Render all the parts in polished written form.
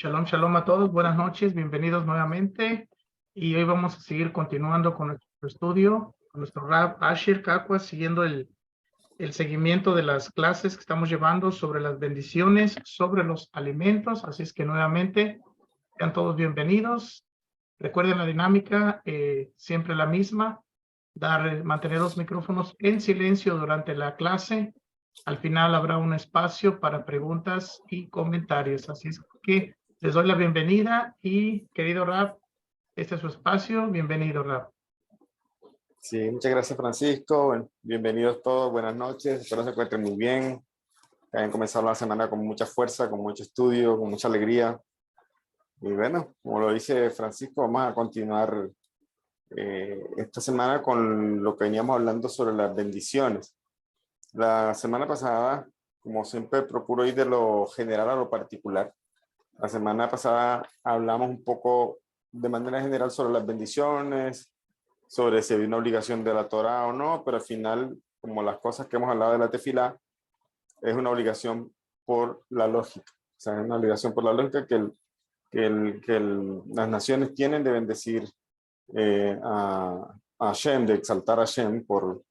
Shalom, shalom a todos. Buenas noches, bienvenidos nuevamente. Y hoy vamos a seguir continuando con nuestro estudio, con nuestro Rab Asher Kakwa, siguiendo el seguimiento de las clases que estamos llevando sobre las bendiciones, sobre los alimentos. Así es que nuevamente, sean todos bienvenidos. Recuerden la dinámica, siempre la misma. Mantener los micrófonos en silencio durante la clase. Al final habrá un espacio para preguntas y comentarios. Así es que les doy la bienvenida y, querido Rab, este es su espacio. Bienvenido, Rab. Sí, muchas gracias, Francisco. Bueno, bienvenidos todos, buenas noches. Espero se encuentren muy bien. Que hayan comenzado la semana con mucha fuerza, con mucho estudio, con mucha alegría. Y bueno, como lo dice Francisco, vamos a continuar esta semana con lo que veníamos hablando sobre las bendiciones. La semana pasada, como siempre, procuro ir de lo general a lo particular. La semana pasada hablamos un poco de manera general sobre las bendiciones, sobre si hay una obligación de la Torá o no, pero al final, como las cosas que hemos hablado de la tefilá, es una obligación por la lógica. O sea, es una obligación por la lógica que las naciones tienen de bendecir a Hashem, de exaltar a Hashem por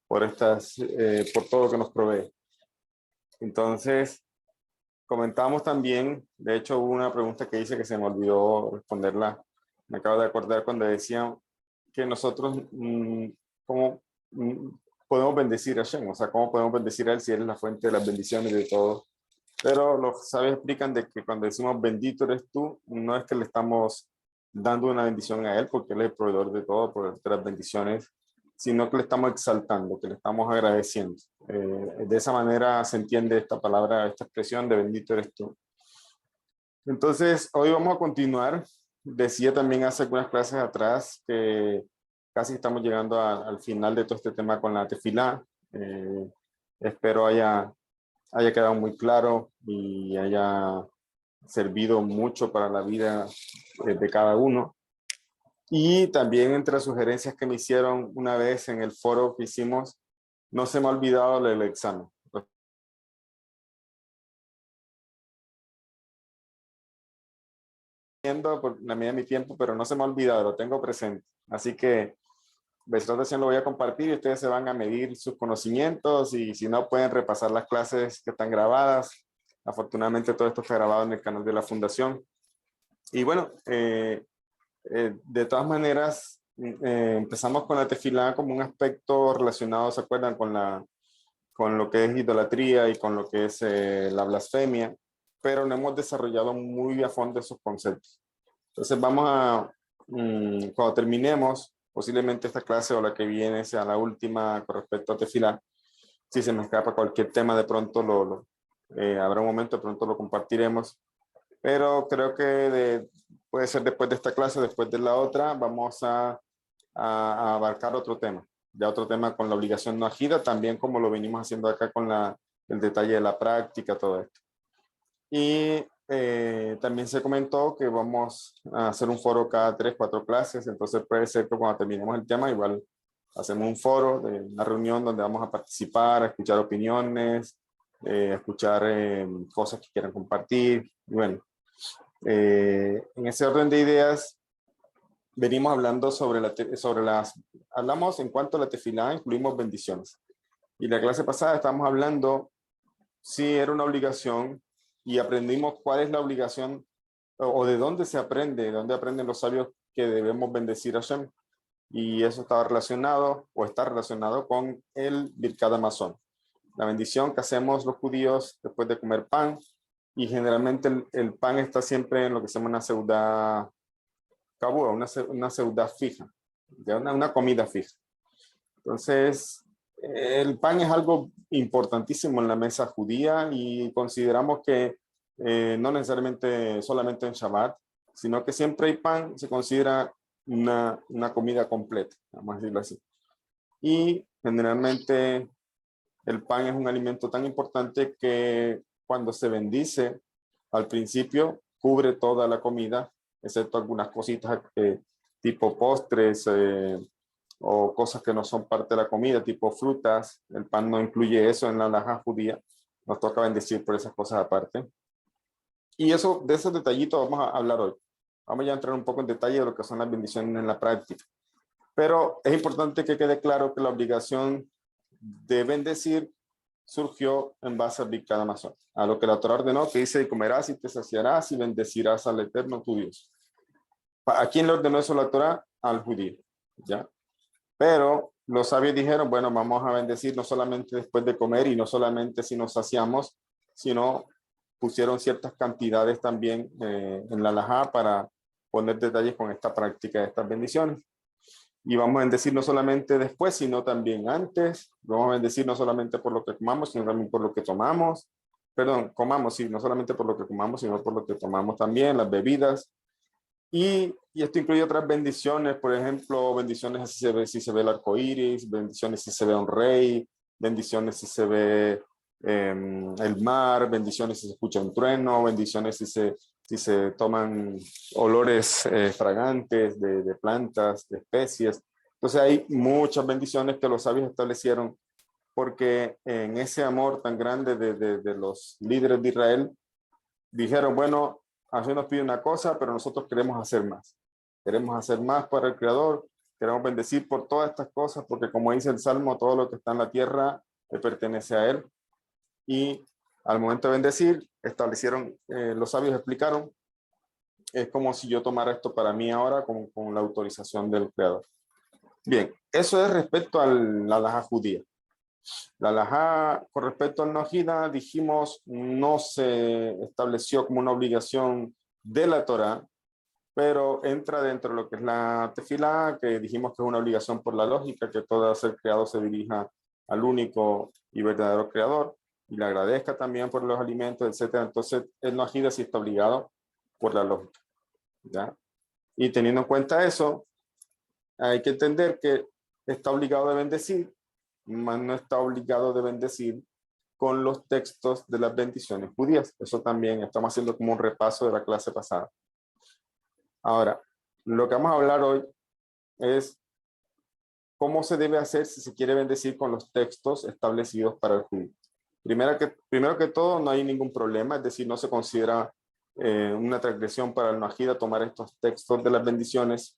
todo lo que nos provee. Entonces, comentamos también, de hecho hubo una pregunta que hice que se me olvidó responderla, me acabo de acordar cuando decía que nosotros, ¿cómo podemos bendecir a Hashem? O sea, ¿cómo podemos bendecir a Él si Él es la fuente de las bendiciones de todo? Pero los sabios explican de que cuando decimos bendito eres tú, no es que le estamos dando una bendición a Él, porque Él es el proveedor de todo, proveedor de las bendiciones, sino que le estamos exaltando, que le estamos agradeciendo. De esa manera se entiende esta palabra, esta expresión de bendito eres tú. Entonces, hoy vamos a continuar. Decía también hace algunas clases atrás que casi estamos llegando al final de todo este tema con la tefilá. Espero haya quedado muy claro y haya servido mucho para la vida de cada uno. Y también entre las sugerencias que me hicieron una vez en el foro que hicimos, no se me ha olvidado el examen. Por la medida de mi tiempo, pero no se me ha olvidado, lo tengo presente. Así que esta ocasión lo voy a compartir y ustedes se van a medir sus conocimientos y si no pueden repasar las clases que están grabadas. Afortunadamente todo esto está grabado en el canal de la Fundación. Y bueno, de todas maneras, empezamos con la tefilá como un aspecto relacionado, ¿se acuerdan? Con lo que es idolatría y con lo que es la blasfemia, pero no hemos desarrollado muy a fondo esos conceptos. Entonces vamos a, cuando terminemos, posiblemente esta clase o la que viene sea la última con respecto a tefilá. Si se me escapa cualquier tema, de pronto habrá un momento, de pronto lo compartiremos. Pero creo que puede ser después de esta clase, después de la otra, vamos a abarcar otro tema. Ya otro tema con la obligación no agida, también como lo venimos haciendo acá con el detalle de la práctica, todo esto. Y también se comentó que vamos a hacer un foro cada 3, 4 clases, entonces puede ser que cuando terminemos el tema igual hacemos un foro, una reunión donde vamos a participar, a escuchar opiniones, escuchar cosas que quieran compartir. Y bueno, en ese orden de ideas venimos hablando hablamos en cuanto a la tefilá, incluimos bendiciones. Y la clase pasada estábamos hablando si era una obligación y aprendimos cuál es la obligación o de dónde se aprende, de dónde aprenden los sabios que debemos bendecir a Hashem. Y eso estaba relacionado o está relacionado con el Birkat Hamazon, la bendición que hacemos los judíos después de comer pan. Y generalmente el pan está siempre en lo que se llama una seudá kabua, una seudá fija, una comida fija. Entonces, el pan es algo importantísimo en la mesa judía y consideramos que no necesariamente solamente en Shabbat, sino que siempre hay pan, se considera una comida completa, vamos a decirlo así. Y generalmente el pan es un alimento tan importante que cuando se bendice, al principio cubre toda la comida, excepto algunas cositas tipo postres, o cosas que no son parte de la comida, tipo frutas. El pan no incluye eso en la halajá judía. Nos toca bendecir por esas cosas aparte. Y eso, de esos detallitos vamos a hablar hoy. Vamos ya a entrar un poco en detalle de lo que son las bendiciones en la práctica. Pero es importante que quede claro que la obligación de bendecir surgió en base al dictado Amazon, a lo que la Torá ordenó, que dice: y comerás y te saciarás y bendecirás al Eterno tu Dios. ¿A quién le ordenó eso la Torá? Al judío, ¿ya? Pero los sabios dijeron: bueno, vamos a bendecir no solamente después de comer y no solamente si nos saciamos, sino pusieron ciertas cantidades también en la halajá para poner detalles con esta práctica de estas bendiciones. Y vamos a bendecir no solamente después, sino también antes. Vamos a bendecir no solamente por lo que comamos, sino también por lo que tomamos. Perdón, comamos, sí, no solamente por lo que comamos, sino por lo que tomamos también, las bebidas. Y esto incluye otras bendiciones, por ejemplo, bendiciones si se ve el arco iris, bendiciones si se ve un rey, bendiciones si se ve el mar, bendiciones si se escucha un trueno, bendiciones si se toman olores fragantes de plantas, de especies. Entonces hay muchas bendiciones que los sabios establecieron porque en ese amor tan grande de los líderes de Israel, dijeron: bueno, así nos pide una cosa, pero nosotros queremos hacer más. Queremos hacer más para el Creador, queremos bendecir por todas estas cosas, porque como dice el Salmo, todo lo que está en la tierra le pertenece a Él. Y al momento de bendecir, establecieron, los sabios explicaron, es como si yo tomara esto para mí ahora con la autorización del Creador. Bien, eso es respecto a la halajá judía. La halajá con respecto al Nojida, dijimos, no se estableció como una obligación de la Torá, pero entra dentro de lo que es la tefilá, que dijimos que es una obligación por la lógica, que todo ser creado se dirija al único y verdadero creador, y le agradezca también por los alimentos, etcétera. Entonces, el Nojida sí está obligado por la lógica, ¿ya? Y teniendo en cuenta eso, hay que entender que está obligado de bendecir, mas no está obligado de bendecir con los textos de las bendiciones judías. Eso también estamos haciendo como un repaso de la clase pasada. Ahora, lo que vamos a hablar hoy es cómo se debe hacer si se quiere bendecir con los textos establecidos para el judío. Primero que todo, no hay ningún problema, es decir, no se considera una transgresión para el Nojida tomar estos textos de las bendiciones.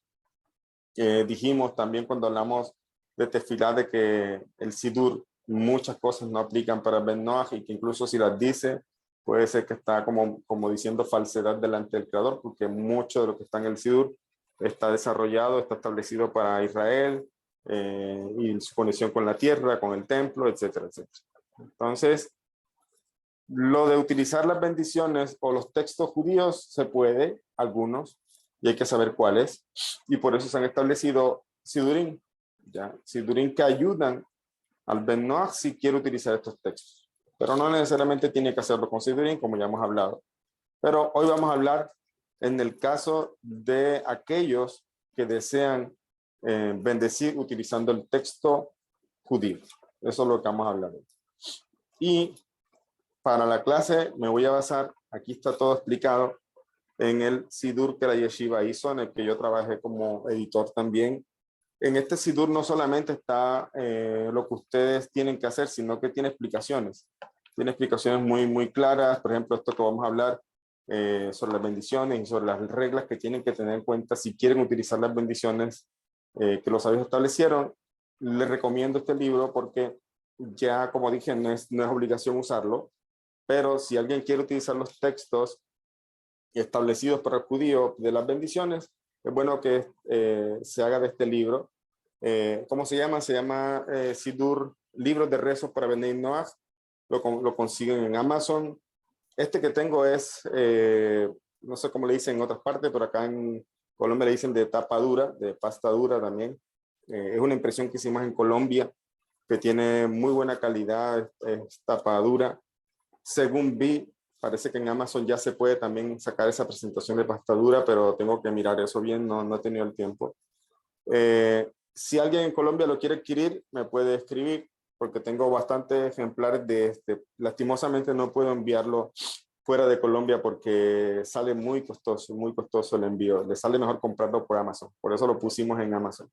Dijimos también cuando hablamos de tefilá de que el sidur, muchas cosas no aplican para Ben Noach, y que incluso si las dice, puede ser que está como diciendo falsedad delante del Creador, porque mucho de lo que está en el sidur está desarrollado, está establecido para Israel, y su conexión con la tierra, con el templo, etcétera, etcétera. Entonces, lo de utilizar las bendiciones o los textos judíos se puede, algunos, y hay que saber cuáles, y por eso se han establecido sidurín, ¿ya? Sidurín que ayudan al Ben Noach si quiere utilizar estos textos, pero no necesariamente tiene que hacerlo con sidurín, como ya hemos hablado. Pero hoy vamos a hablar en el caso de aquellos que desean bendecir utilizando el texto judío. Eso es lo que vamos a hablar hoy. Y para la clase me voy a basar, aquí está todo explicado, en el Sidur que la Yeshiva hizo, en el que yo trabajé como editor también. En este Sidur no solamente está lo que ustedes tienen que hacer, sino que tiene explicaciones. Tiene explicaciones muy, muy claras. Por ejemplo, esto que vamos a hablar sobre las bendiciones y sobre las reglas que tienen que tener en cuenta si quieren utilizar las bendiciones que los sabios establecieron. Les recomiendo este libro porque ya, como dije, no es obligación usarlo, pero si alguien quiere utilizar los textos establecidos para el judío de las bendiciones, es bueno que se haga de este libro. ¿Cómo se llama? Se llama Sidur, Libros de Rezos para Benei Noach. Lo consiguen en Amazon. Este que tengo es, no sé cómo le dicen en otras partes, pero acá en Colombia le dicen de tapa dura, de pasta dura también. Es una impresión que hicimos en Colombia, que tiene muy buena calidad, es tapa dura. Según vi, parece que en Amazon ya se puede también sacar esa presentación de pasta dura, pero tengo que mirar eso bien, no he tenido el tiempo. Si alguien en Colombia lo quiere adquirir, me puede escribir, porque tengo bastantes ejemplares de este. Lastimosamente no puedo enviarlo fuera de Colombia porque sale muy costoso el envío. Le sale mejor comprarlo por Amazon, por eso lo pusimos en Amazon.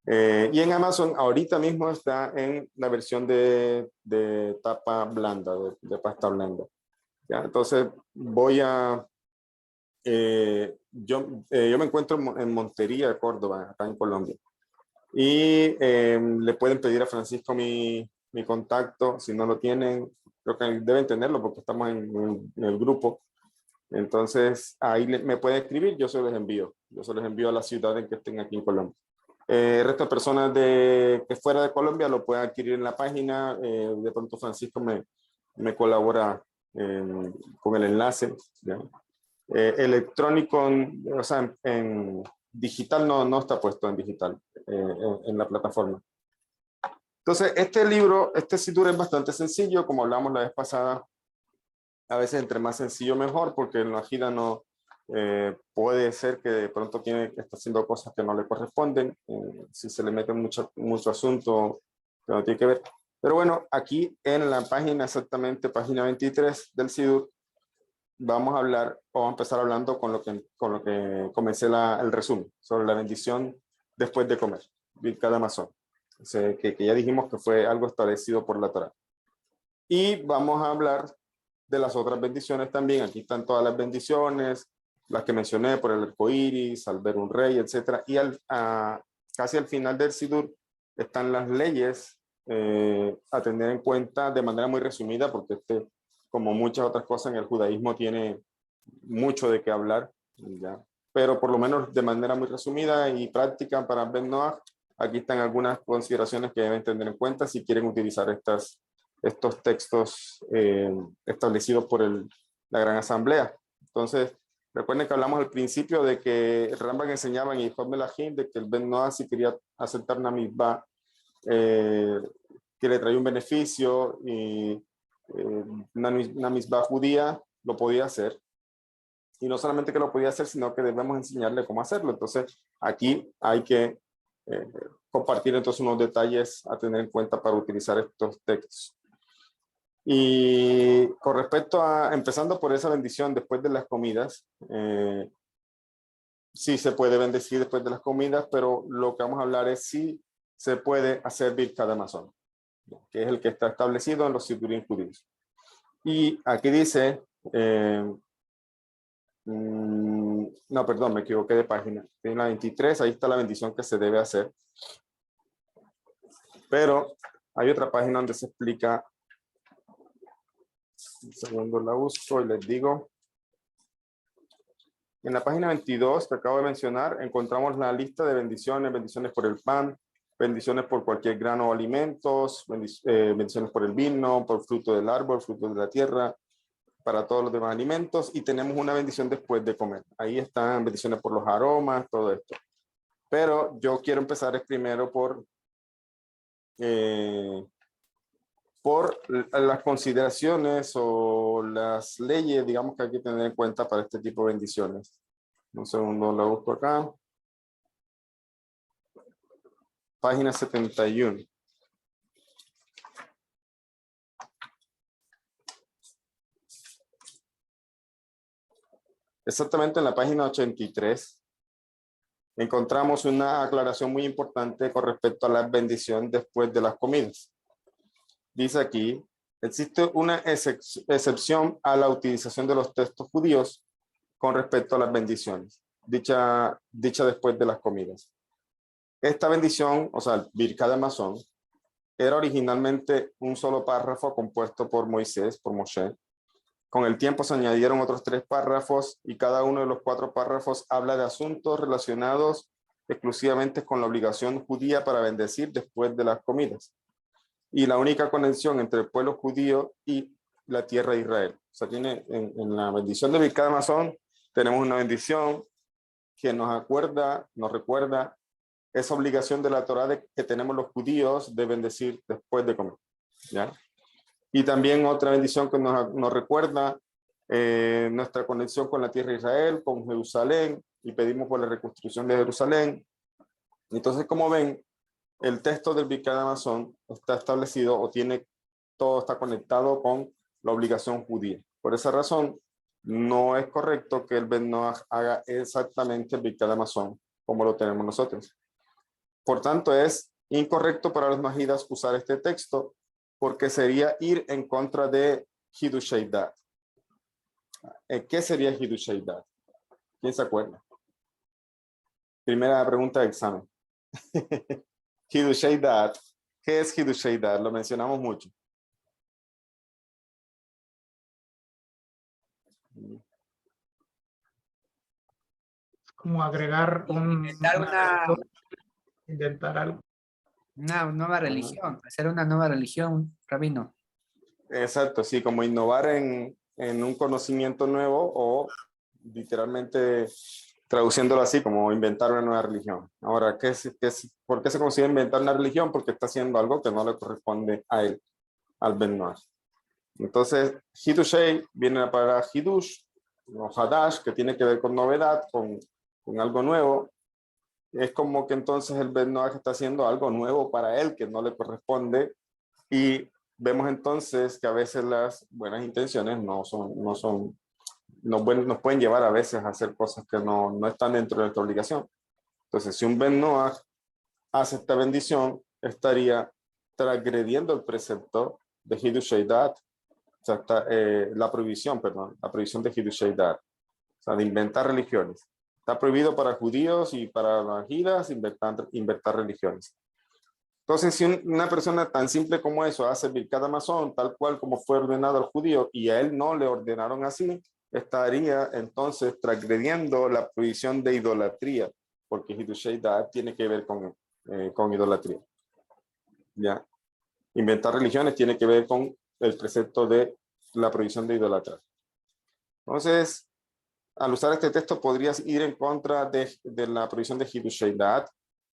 Y en Amazon ahorita mismo está en la versión de tapa blanda, de pasta blanda. ¿ya? Entonces voy a... yo me encuentro en Montería, Córdoba, acá en Colombia. Y le pueden pedir a Francisco mi contacto, si no lo tienen, creo que deben tenerlo porque estamos en el grupo. Entonces ahí me pueden escribir, yo se los envío. Yo se los envío a la ciudad en que estén aquí en Colombia. El resto de personas que fuera de Colombia lo pueden adquirir en la página. De pronto Francisco me colabora con el enlace, ¿ya? Electrónico, o sea, en digital no está puesto en digital en la plataforma. Entonces, este libro, este Sidur es bastante sencillo, como hablamos la vez pasada. A veces entre más sencillo mejor, porque en la gira no puede ser que de pronto está haciendo cosas que no le corresponden, si se le mete mucho asunto que no tiene que ver. Pero bueno, aquí en la página, exactamente página 23 del Sidur, vamos a empezar hablando con lo que comencé el resumen, sobre la bendición después de comer, Birkat Hamazon, que ya dijimos que fue algo establecido por la Torá. Y vamos a hablar de las otras bendiciones también. Aquí están todas las bendiciones, las que mencioné por el arco iris, al ver un rey, etc. Y casi al final del Sidur están las leyes a tener en cuenta de manera muy resumida, porque como muchas otras cosas en el judaísmo, tiene mucho de qué hablar, ¿ya? Pero por lo menos de manera muy resumida y práctica para Ben Noach, aquí están algunas consideraciones que deben tener en cuenta si quieren utilizar estos textos establecidos por la Gran Asamblea. Entonces, recuerden que hablamos al principio de que el Rambam enseñaba en Yehud Melahim de que el Ben Noach, si quería aceptar una mitzvah que le traía un beneficio y una mitzvah judía, lo podía hacer. Y no solamente que lo podía hacer, sino que debemos enseñarle cómo hacerlo. Entonces, aquí hay que compartir entonces unos detalles a tener en cuenta para utilizar estos textos. Y con respecto empezando por esa bendición después de las comidas, sí se puede bendecir después de las comidas, pero lo que vamos a hablar es si se puede hacer Birkat Hamazon, que es el que está establecido en los Sidurim judíos. Y aquí dice, no, perdón, me equivoqué de página. En la 23, ahí está la bendición que se debe hacer. Pero hay otra página donde se explica. Un segundo la busco y les digo. En la página 22 que acabo de mencionar, encontramos la lista de bendiciones por el pan, bendiciones por cualquier grano o alimentos, bendiciones por el vino, por fruto del árbol, fruto de la tierra, para todos los demás alimentos, y tenemos una bendición después de comer. Ahí están bendiciones por los aromas, todo esto. Pero yo quiero empezar primero por las consideraciones o las leyes, digamos, que hay que tener en cuenta para este tipo de bendiciones. Un segundo, la busco acá. Página 71. Exactamente en la página 83 encontramos una aclaración muy importante con respecto a la bendición después de las comidas. Dice aquí, existe una excepción a la utilización de los textos judíos con respecto a las bendiciones, dicha después de las comidas. Esta bendición, o sea, el Birkat Hamazon, era originalmente un solo párrafo compuesto por Moisés, por Moshe. Con el tiempo se añadieron otros 3 párrafos y cada uno de los 4 párrafos habla de asuntos relacionados exclusivamente con la obligación judía para bendecir después de las comidas. Y la única conexión entre el pueblo judío y la tierra de Israel. O sea, en la bendición de Birkat Hamazon tenemos una bendición que nos recuerda esa obligación de la Torá que tenemos los judíos de bendecir después de comer, ¿ya? Y también otra bendición que nos recuerda nuestra conexión con la tierra de Israel, con Jerusalén, y pedimos por la reconstrucción de Jerusalén. Entonces, como ven, el texto del Birkat Hamazon está establecido todo está conectado con la obligación judía. Por esa razón, no es correcto que el Ben Noach haga exactamente el Birkat Hamazon como lo tenemos nosotros. Por tanto, es incorrecto para los Mahidas usar este texto porque sería ir en contra de Hidushei Dat. ¿Qué sería Hidushei Dat? ¿Quién se acuerda? Primera pregunta de examen. Hidushei Dat. ¿Qué es Hidushei Dat? Lo mencionamos mucho. Como agregar inventar algo. Una nueva religión, hacer una nueva religión, rabino. Exacto, sí, como innovar en un conocimiento nuevo o literalmente traduciéndolo así, como inventar una nueva religión. Ahora, ¿por qué se considera inventar una religión? Porque está haciendo algo que no le corresponde a él, al Ben Noach. Entonces, Hidushei viene la palabra Hidush o Hadash, que tiene que ver con novedad, con algo nuevo. Es como que entonces el Ben Noach está haciendo algo nuevo para él que no le corresponde, y vemos entonces que a veces las buenas intenciones nos pueden llevar a veces a hacer cosas que no están dentro de nuestra obligación. Entonces, si un Ben Noach hace esta bendición, estaría transgrediendo el precepto de Hidushei Dat, o sea, la prohibición de Hidushei Dat, o sea, de inventar religiones. Está prohibido para judíos y para las jidas inventar religiones. Entonces, si una persona tan simple como eso hace Birkat Hamazon, tal cual como fue ordenado al judío, y a él no le ordenaron así, estaría entonces transgrediendo la prohibición de idolatría, porque Hidushei Dat tiene que ver con idolatría. ¿Ya? Inventar religiones tiene que ver con el precepto de la prohibición de idolatrar. Entonces, al usar este texto podrías ir en contra de la prohibición de Hidushei Dat,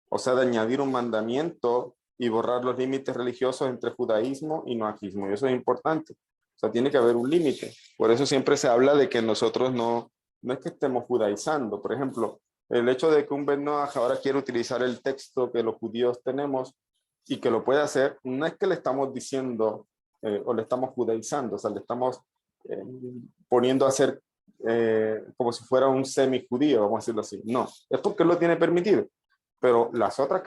o sea, de añadir un mandamiento y borrar los límites religiosos entre judaísmo y noajismo. Y eso es importante. O sea, tiene que haber un límite. Por eso siempre se habla de que nosotros no es que estemos judaizando. Por ejemplo, el hecho de que un Ben Noach ahora quiere utilizar el texto que los judíos tenemos y que lo puede hacer, no es que le estamos diciendo o le estamos judaizando, o sea, le estamos poniendo a hacer como si fuera un semi-judío, vamos a decirlo así. No, es porque lo tiene permitido. Pero las otras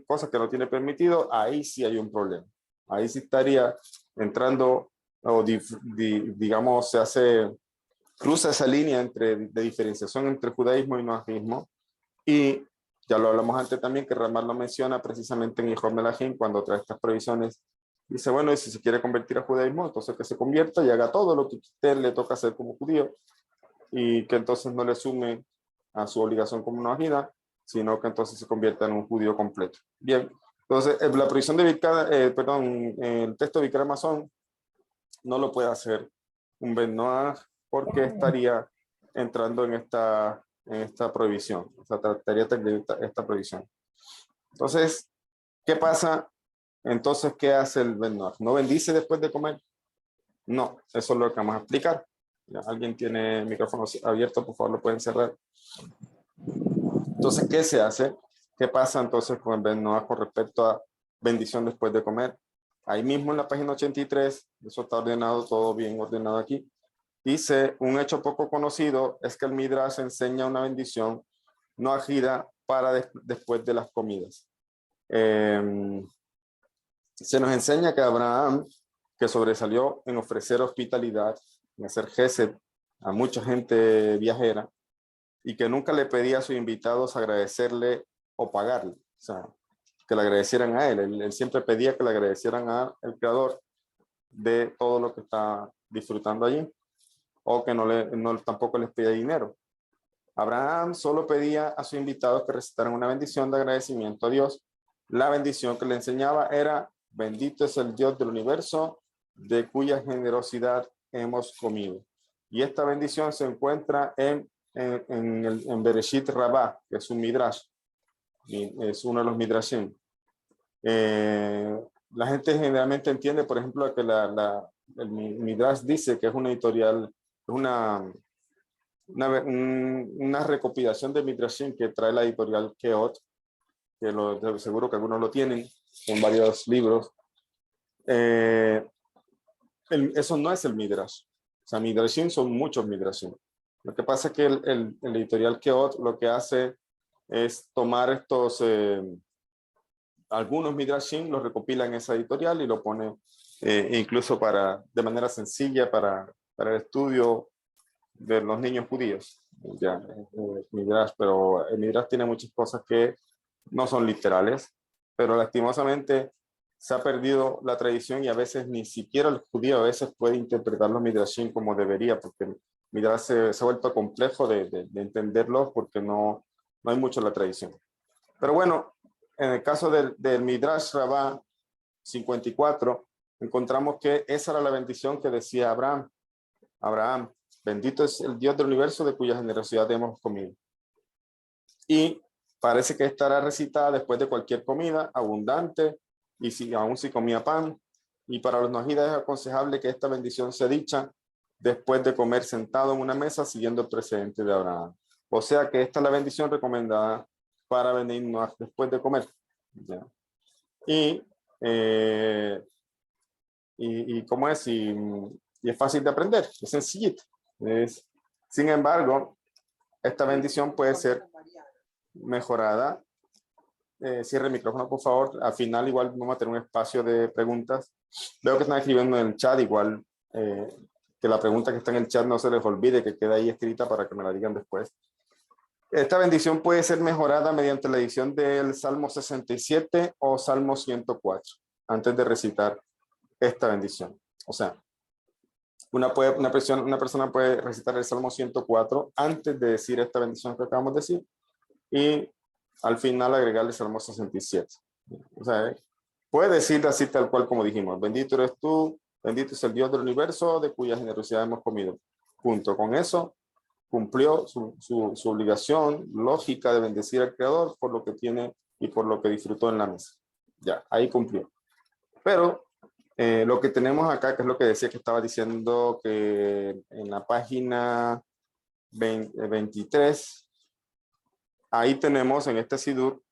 cosas que no tiene permitido, ahí sí hay un problema. Ahí sí estaría entrando, o digamos, cruza esa línea de diferenciación entre judaísmo y noajismo. Y ya lo hablamos antes también, que Ramar lo menciona precisamente en Hijo Melahim, cuando trae estas provisiones. Dice, bueno, y si se quiere convertir a judaísmo, entonces que se convierta y haga todo lo que a usted le toca hacer como judío, y que entonces no le sume a su obligación como noajida, sino que entonces se convierta en un judío completo. Bien, entonces la prohibición de el texto de Birkat Hamazon no lo puede hacer un Ben Noach porque estaría entrando en esta prohibición, o sea, trataría de esta prohibición. Entonces, ¿qué pasa? Entonces, ¿qué hace el Ben Noach? ¿No bendice después de comer? No, eso es lo que vamos a explicar. ¿Ya? ¿Alguien tiene el micrófono abierto? Por favor, lo pueden cerrar. Entonces, ¿qué se hace? ¿Qué pasa entonces con el Ben Noach con respecto a bendición después de comer? Ahí mismo en la página 83, eso está ordenado, todo bien ordenado aquí. Dice, un hecho poco conocido es que el Midrash enseña una bendición noajida para después de las comidas. Se nos enseña que Abraham, que sobresalió en ofrecer hospitalidad, en hacer gesed a mucha gente viajera, y que nunca le pedía a sus invitados agradecerle o pagarle, o sea, que le agradecieran a él. Él siempre pedía que le agradecieran al Creador de todo lo que está disfrutando allí, o que tampoco les pedía dinero. Abraham solo pedía a sus invitados que recitaran una bendición de agradecimiento a Dios. La bendición que le enseñaba era: bendito es el Dios del universo, de cuya generosidad hemos comido. Y esta bendición se encuentra en Bereshit Rabbah, que es un midrash, es uno de los midrashim. La gente generalmente entiende, por ejemplo, que el midrash dice que es una editorial, una recopilación de midrashim que trae la editorial Keot, que seguro que algunos lo tienen en varios libros. Eso no es el midrash. O sea, midrashim son muchos midrashim. Lo que pasa es que el editorial Keot lo que hace es tomar algunos midrashim, los recopila en esa editorial y lo pone incluso de manera sencilla para el estudio de los niños judíos. Ya, Midrash, pero el Midrash tiene muchas cosas que no son literales, pero lastimosamente se ha perdido la tradición y a veces ni siquiera el judío a veces puede interpretar los Midrashim como debería, porque el Midrash se ha vuelto complejo de entenderlos porque no hay mucho la tradición. Pero bueno, en el caso del Midrash Rabbah 54, encontramos que esa era la bendición que decía Abraham. Abraham, bendito es el Dios del universo de cuya generosidad hemos comido. Y parece que estará recitada después de cualquier comida abundante y aún si comía pan. Y para los najidas es aconsejable que esta bendición sea dicha después de comer sentado en una mesa siguiendo el precedente de Abraham. O sea que esta es la bendición recomendada para bendicionar después de comer. ¿Ya? Y cómo es, y es fácil de aprender, es sencillito. Sin embargo, esta bendición puede ser mejorada. Cierre el micrófono, por favor. Al final igual vamos a tener un espacio de preguntas. Veo que están escribiendo en el chat, igual que la pregunta que está en el chat no se les olvide, que queda ahí escrita para que me la digan después. Esta bendición puede ser mejorada mediante la edición del Salmo 67 o Salmo 104, antes de recitar esta bendición. O sea, una persona puede recitar el Salmo 104 antes de decir esta bendición que acabamos de decir y al final agregarle el Salmo 67. O sea, puede decir así tal cual como dijimos, bendito eres tú, bendito es el Dios del universo de cuya generosidad hemos comido. Junto con eso, cumplió su obligación lógica de bendecir al Creador por lo que tiene y por lo que disfrutó en la mesa. Ya, ahí cumplió. Pero lo que tenemos acá, que es lo que decía que estaba diciendo, que en la página 23, ahí tenemos en este Sidur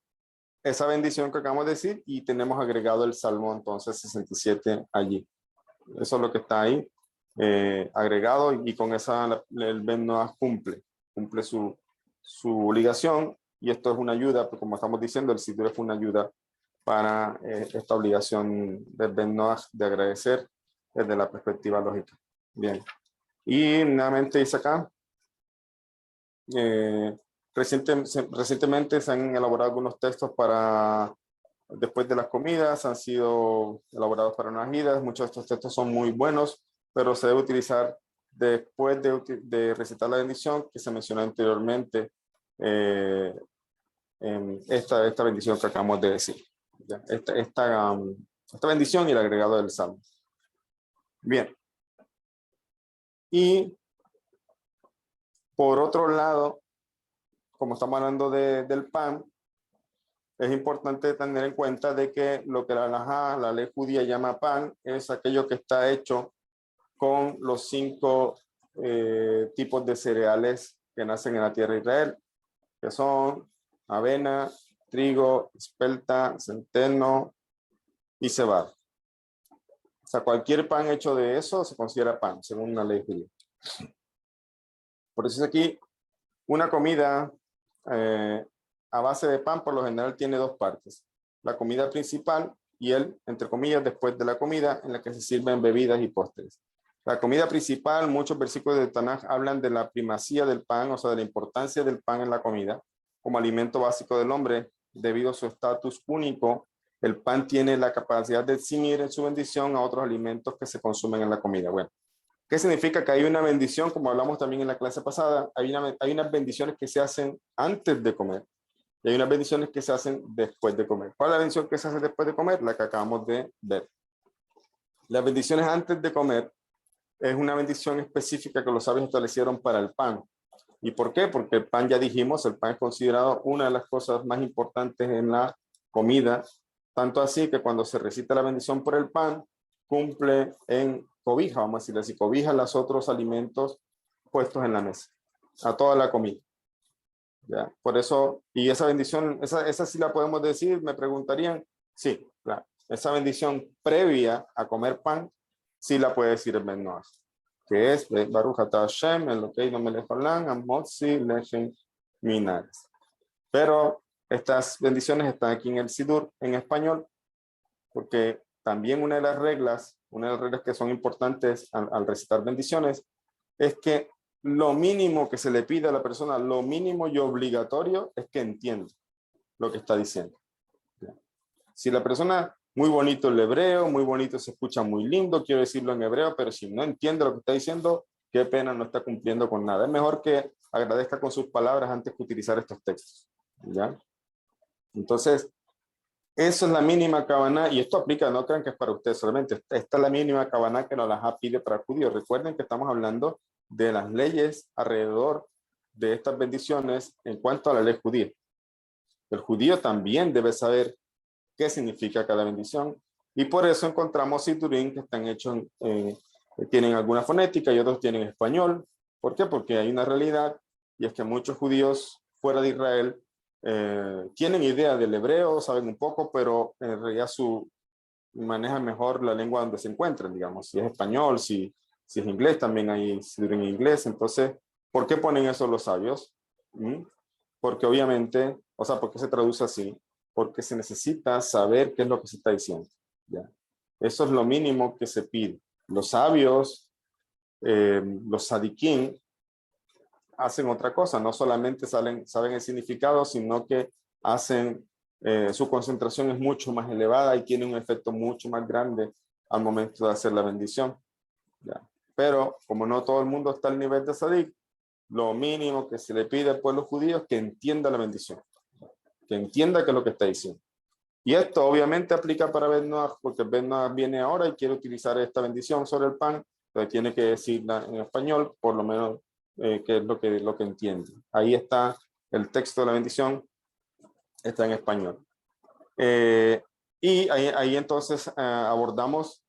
esa bendición que acabamos de decir y tenemos agregado el Salmo entonces 67 allí. Eso es lo que está ahí agregado y con esa el Ben Noah cumple su obligación y esto es una ayuda, porque como estamos diciendo, el Sidur es una ayuda para esta obligación del Ben Noah de agradecer desde la perspectiva lógica. Bien. Y nuevamente dice acá, recientemente se han elaborado algunos textos para después de las comidas, han sido elaborados para unas idas. Muchos de estos textos son muy buenos, pero se debe utilizar después de recitar la bendición que se mencionó anteriormente, en esta bendición que acabamos de decir. Esta bendición y el agregado del salmo. Bien. Y por otro lado, como estamos hablando del pan, es importante tener en cuenta de que lo que la ley judía llama pan es aquello que está hecho con los 5 tipos de cereales que nacen en la tierra de Israel, que son avena, trigo, espelta, centeno y cebada. O sea, cualquier pan hecho de eso se considera pan, según la ley judía. Por eso es aquí, una comida a base de pan por lo general tiene 2 partes. La comida principal y entre comillas, después de la comida, en la que se sirven bebidas y postres. La comida principal, muchos versículos de Tanaj hablan de la primacía del pan, o sea, de la importancia del pan en la comida, como alimento básico del hombre, debido a su estatus único. El pan tiene la capacidad de eximir en su bendición a otros alimentos que se consumen en la comida. Bueno, ¿qué significa? Que hay una bendición, como hablamos también en la clase pasada, hay unas bendiciones que se hacen antes de comer y hay unas bendiciones que se hacen después de comer. ¿Cuál es la bendición que se hace después de comer? La que acabamos de ver. Las bendiciones antes de comer es una bendición específica que los sabios establecieron para el pan. ¿Y por qué? Porque el pan, ya dijimos, el pan es considerado una de las cosas más importantes en la comida, tanto así que cuando se recita la bendición por el pan, cumple en cobija, vamos a decirle así, cobija los otros alimentos puestos en la mesa, a toda la comida. ¿Ya? Por eso, y esa bendición, esa sí la podemos decir, me preguntarían, sí, claro, esa bendición previa a comer pan, sí la puede decir el Ben Noah, que es Baruch Atah Hashem, Elokeinu melech haolam, hamotzi lechem minaretz. Pero estas bendiciones están aquí en el Sidur en español, porque también una de las reglas que son importantes al recitar bendiciones, es que lo mínimo que se le pide a la persona, lo mínimo y obligatorio es que entienda lo que está diciendo. Si la persona, muy bonito el hebreo, muy bonito, se escucha muy lindo, quiero decirlo en hebreo, pero si no entiende lo que está diciendo, qué pena, no está cumpliendo con nada. Es mejor que agradezca con sus palabras antes que utilizar estos textos. ¿Ya? Entonces, eso es la mínima cabana, y esto aplica, no crean que es para ustedes solamente, esta es la mínima cabana que nos la pide para judíos. Recuerden que estamos hablando de las leyes alrededor de estas bendiciones en cuanto a la ley judía. El judío también debe saber qué significa cada bendición, y por eso encontramos Sidurín que están hechos, tienen alguna fonética y otros tienen español. ¿Por qué? Porque hay una realidad, y es que muchos judíos fuera de Israel tienen idea del hebreo, saben un poco, pero en realidad manejan mejor la lengua donde se encuentran, digamos, si es español, si es inglés, también hay Sidurín en inglés. Entonces, ¿por qué ponen eso los sabios? Porque obviamente, o sea, ¿por qué se traduce así? Porque se necesita saber qué es lo que se está diciendo. ¿Ya? Eso es lo mínimo que se pide. Los sabios, los sadiquín, hacen otra cosa. No solamente saben el significado, sino que hacen, su concentración es mucho más elevada y tiene un efecto mucho más grande al momento de hacer la bendición. ¿Ya? Pero como no todo el mundo está al nivel de sadik, lo mínimo que se le pide al pueblo judío es que entienda la bendición, que entienda qué es lo que está diciendo. Y esto obviamente aplica para Ben Noach, porque Ben Noach viene ahora y quiere utilizar esta bendición sobre el pan, entonces tiene que decirla en español, por lo menos qué es lo que entiende. Ahí está el texto de la bendición, está en español. Y ahí entonces abordamos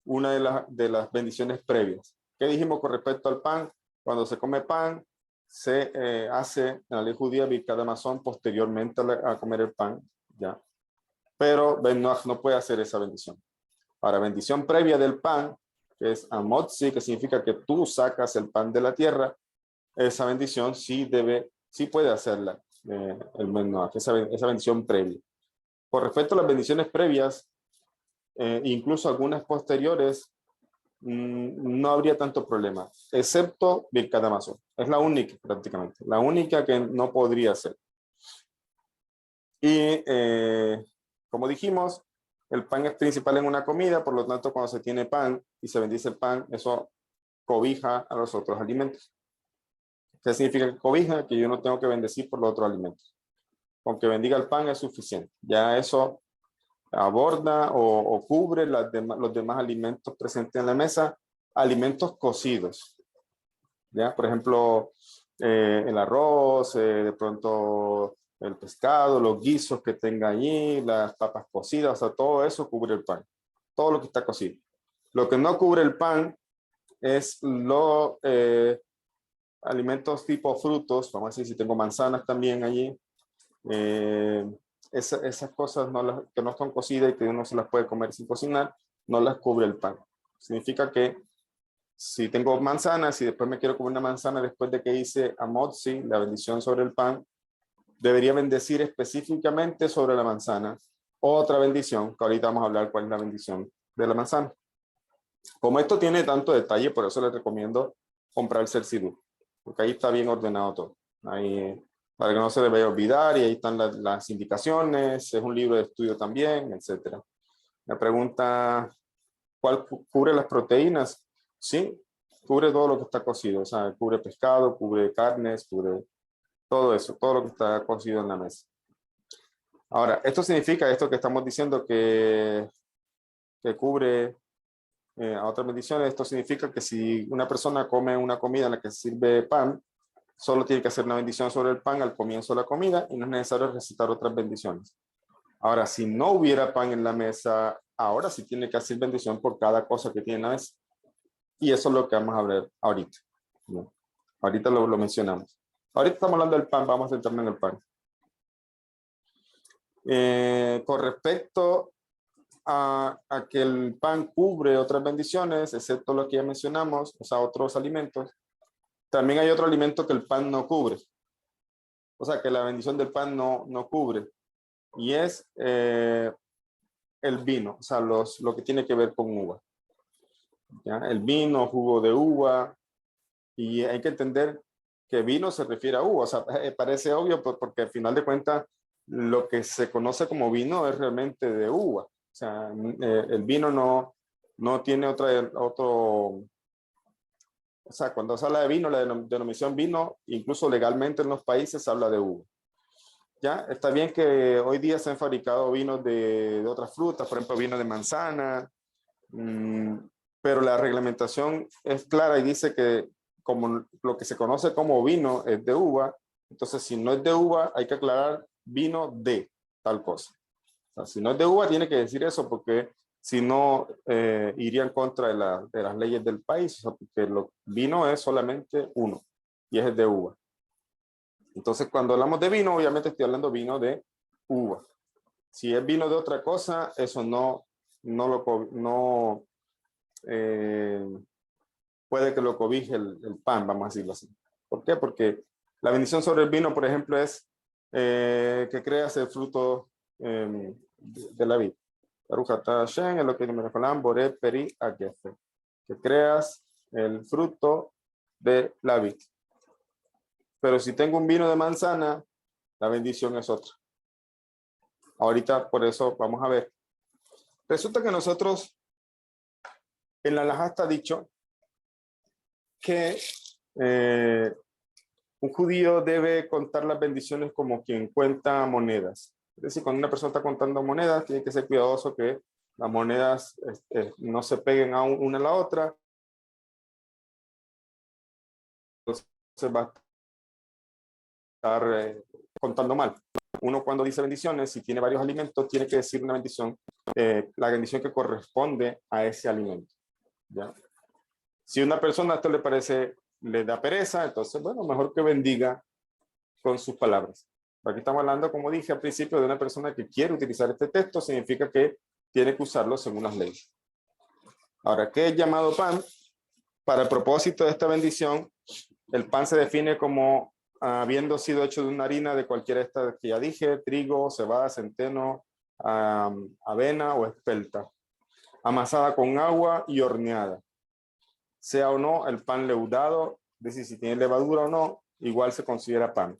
una de las bendiciones previas. ¿Qué dijimos con respecto al pan? Cuando se come pan, se hace en la ley judía Birkat Hamazon posteriormente a comer el pan, ¿ya? Pero Ben Noach no puede hacer esa bendición. Para bendición previa del pan, que es Amotzi, que significa que tú sacas el pan de la tierra, esa bendición sí puede hacerla el Ben Noach, esa bendición previa. Por respecto a las bendiciones previas, incluso algunas posteriores, no habría tanto problema, excepto Birkat Hamazon. Es la única, prácticamente, la única que no podría hacer. Y como dijimos, el pan es principal en una comida, por lo tanto, cuando se tiene pan y se bendice el pan, eso cobija a los otros alimentos. ¿Qué significa que cobija? Que yo no tengo que bendecir por los otros alimentos. Con que bendiga el pan es suficiente. Ya eso aborda o cubre los demás alimentos presentes en la mesa, alimentos cocidos. ¿Ya? Por ejemplo, el arroz, de pronto el pescado, los guisos que tenga allí, las papas cocidas, o sea, todo eso cubre el pan. Todo lo que está cocido. Lo que no cubre el pan es los alimentos tipo frutos, vamos a decir, si tengo manzanas también allí, esas cosas que no son cocidas y que uno se las puede comer sin cocinar, no las cubre el pan. Significa que si tengo manzanas y después me quiero comer una manzana después de que hice Amotzi, la bendición sobre el pan, debería bendecir específicamente sobre la manzana otra bendición, que ahorita vamos a hablar cuál es la bendición de la manzana. Como esto tiene tanto detalle, por eso les recomiendo comprarse el Siddur, porque ahí está bien ordenado todo. Ahí, para que no se le vaya a olvidar, y ahí están las indicaciones, es un libro de estudio también, etc. La pregunta, ¿cuál cubre las proteínas? Sí, cubre todo lo que está cocido, o sea, cubre pescado, cubre carnes, cubre todo eso, todo lo que está cocido en la mesa. Ahora, esto significa, esto que estamos diciendo que cubre a otras bendiciones, esto significa que si una persona come una comida en la que se sirve pan, solo tiene que hacer una bendición sobre el pan al comienzo de la comida y no es necesario recitar otras bendiciones. Ahora, si no hubiera pan en la mesa, ahora sí tiene que hacer bendición por cada cosa que tiene en la mesa. Y eso es lo que vamos a ver ahorita. ¿No? Ahorita lo mencionamos. Ahorita estamos hablando del pan, vamos a centrarnos en el pan. Con respecto a que el pan cubre otras bendiciones, excepto lo que ya mencionamos, o sea, otros alimentos, también hay otro alimento que el pan no cubre. O sea, que la bendición del pan no cubre. Y es el vino, o sea, lo que tiene que ver con uva. ¿Ya? El vino, jugo de uva, Y hay que entender que vino se refiere a uva. O sea, parece obvio porque al final de cuentas lo que se conoce como vino es realmente de uva. O sea, el vino no tiene otro... O sea, cuando se habla de vino, la denominación vino, incluso legalmente en los países se habla de uva. Ya, está bien que hoy día se han fabricado vinos de otras frutas, por ejemplo, vino de manzana, pero la reglamentación es clara y dice que como lo que se conoce como vino es de uva, entonces si no es de uva hay que aclarar vino de tal cosa. O sea, si no es de uva tiene que decir eso porque si no iría en contra de las leyes del país, o sea, porque vino es solamente uno y es el de uva. Entonces cuando hablamos de vino, obviamente estoy hablando vino de uva. Si es vino de otra cosa, eso no puede que lo cobije el pan, vamos a decirlo así. ¿Por qué? Porque la bendición sobre el vino, por ejemplo, es que creas el fruto de la vid. Que creas el fruto de la vid. Pero si tengo un vino de manzana, la bendición es otra. Ahorita por eso vamos a ver. Resulta que nosotros en la halajá está dicho que un judío debe contar las bendiciones como quien cuenta monedas. Es decir, cuando una persona está contando monedas, tiene que ser cuidadoso que las monedas no se peguen a una a la otra. Entonces va a estar contando mal. Uno cuando dice bendiciones, si tiene varios alimentos, tiene que decir una bendición, la bendición que corresponde a ese alimento. ¿Ya? Si a una persona esto le da pereza, entonces, bueno, mejor que bendiga con sus palabras. Aquí estamos hablando, como dije al principio, de una persona que quiere utilizar este texto, significa que tiene que usarlo según las leyes. Ahora, ¿qué es llamado pan? Para el propósito de esta bendición, el pan se define como habiendo sido hecho de una harina de cualquiera de estas que ya dije, trigo, cebada, centeno, avena o espelta, amasada con agua y horneada. Sea o no el pan leudado, es decir, si tiene levadura o no, igual se considera pan.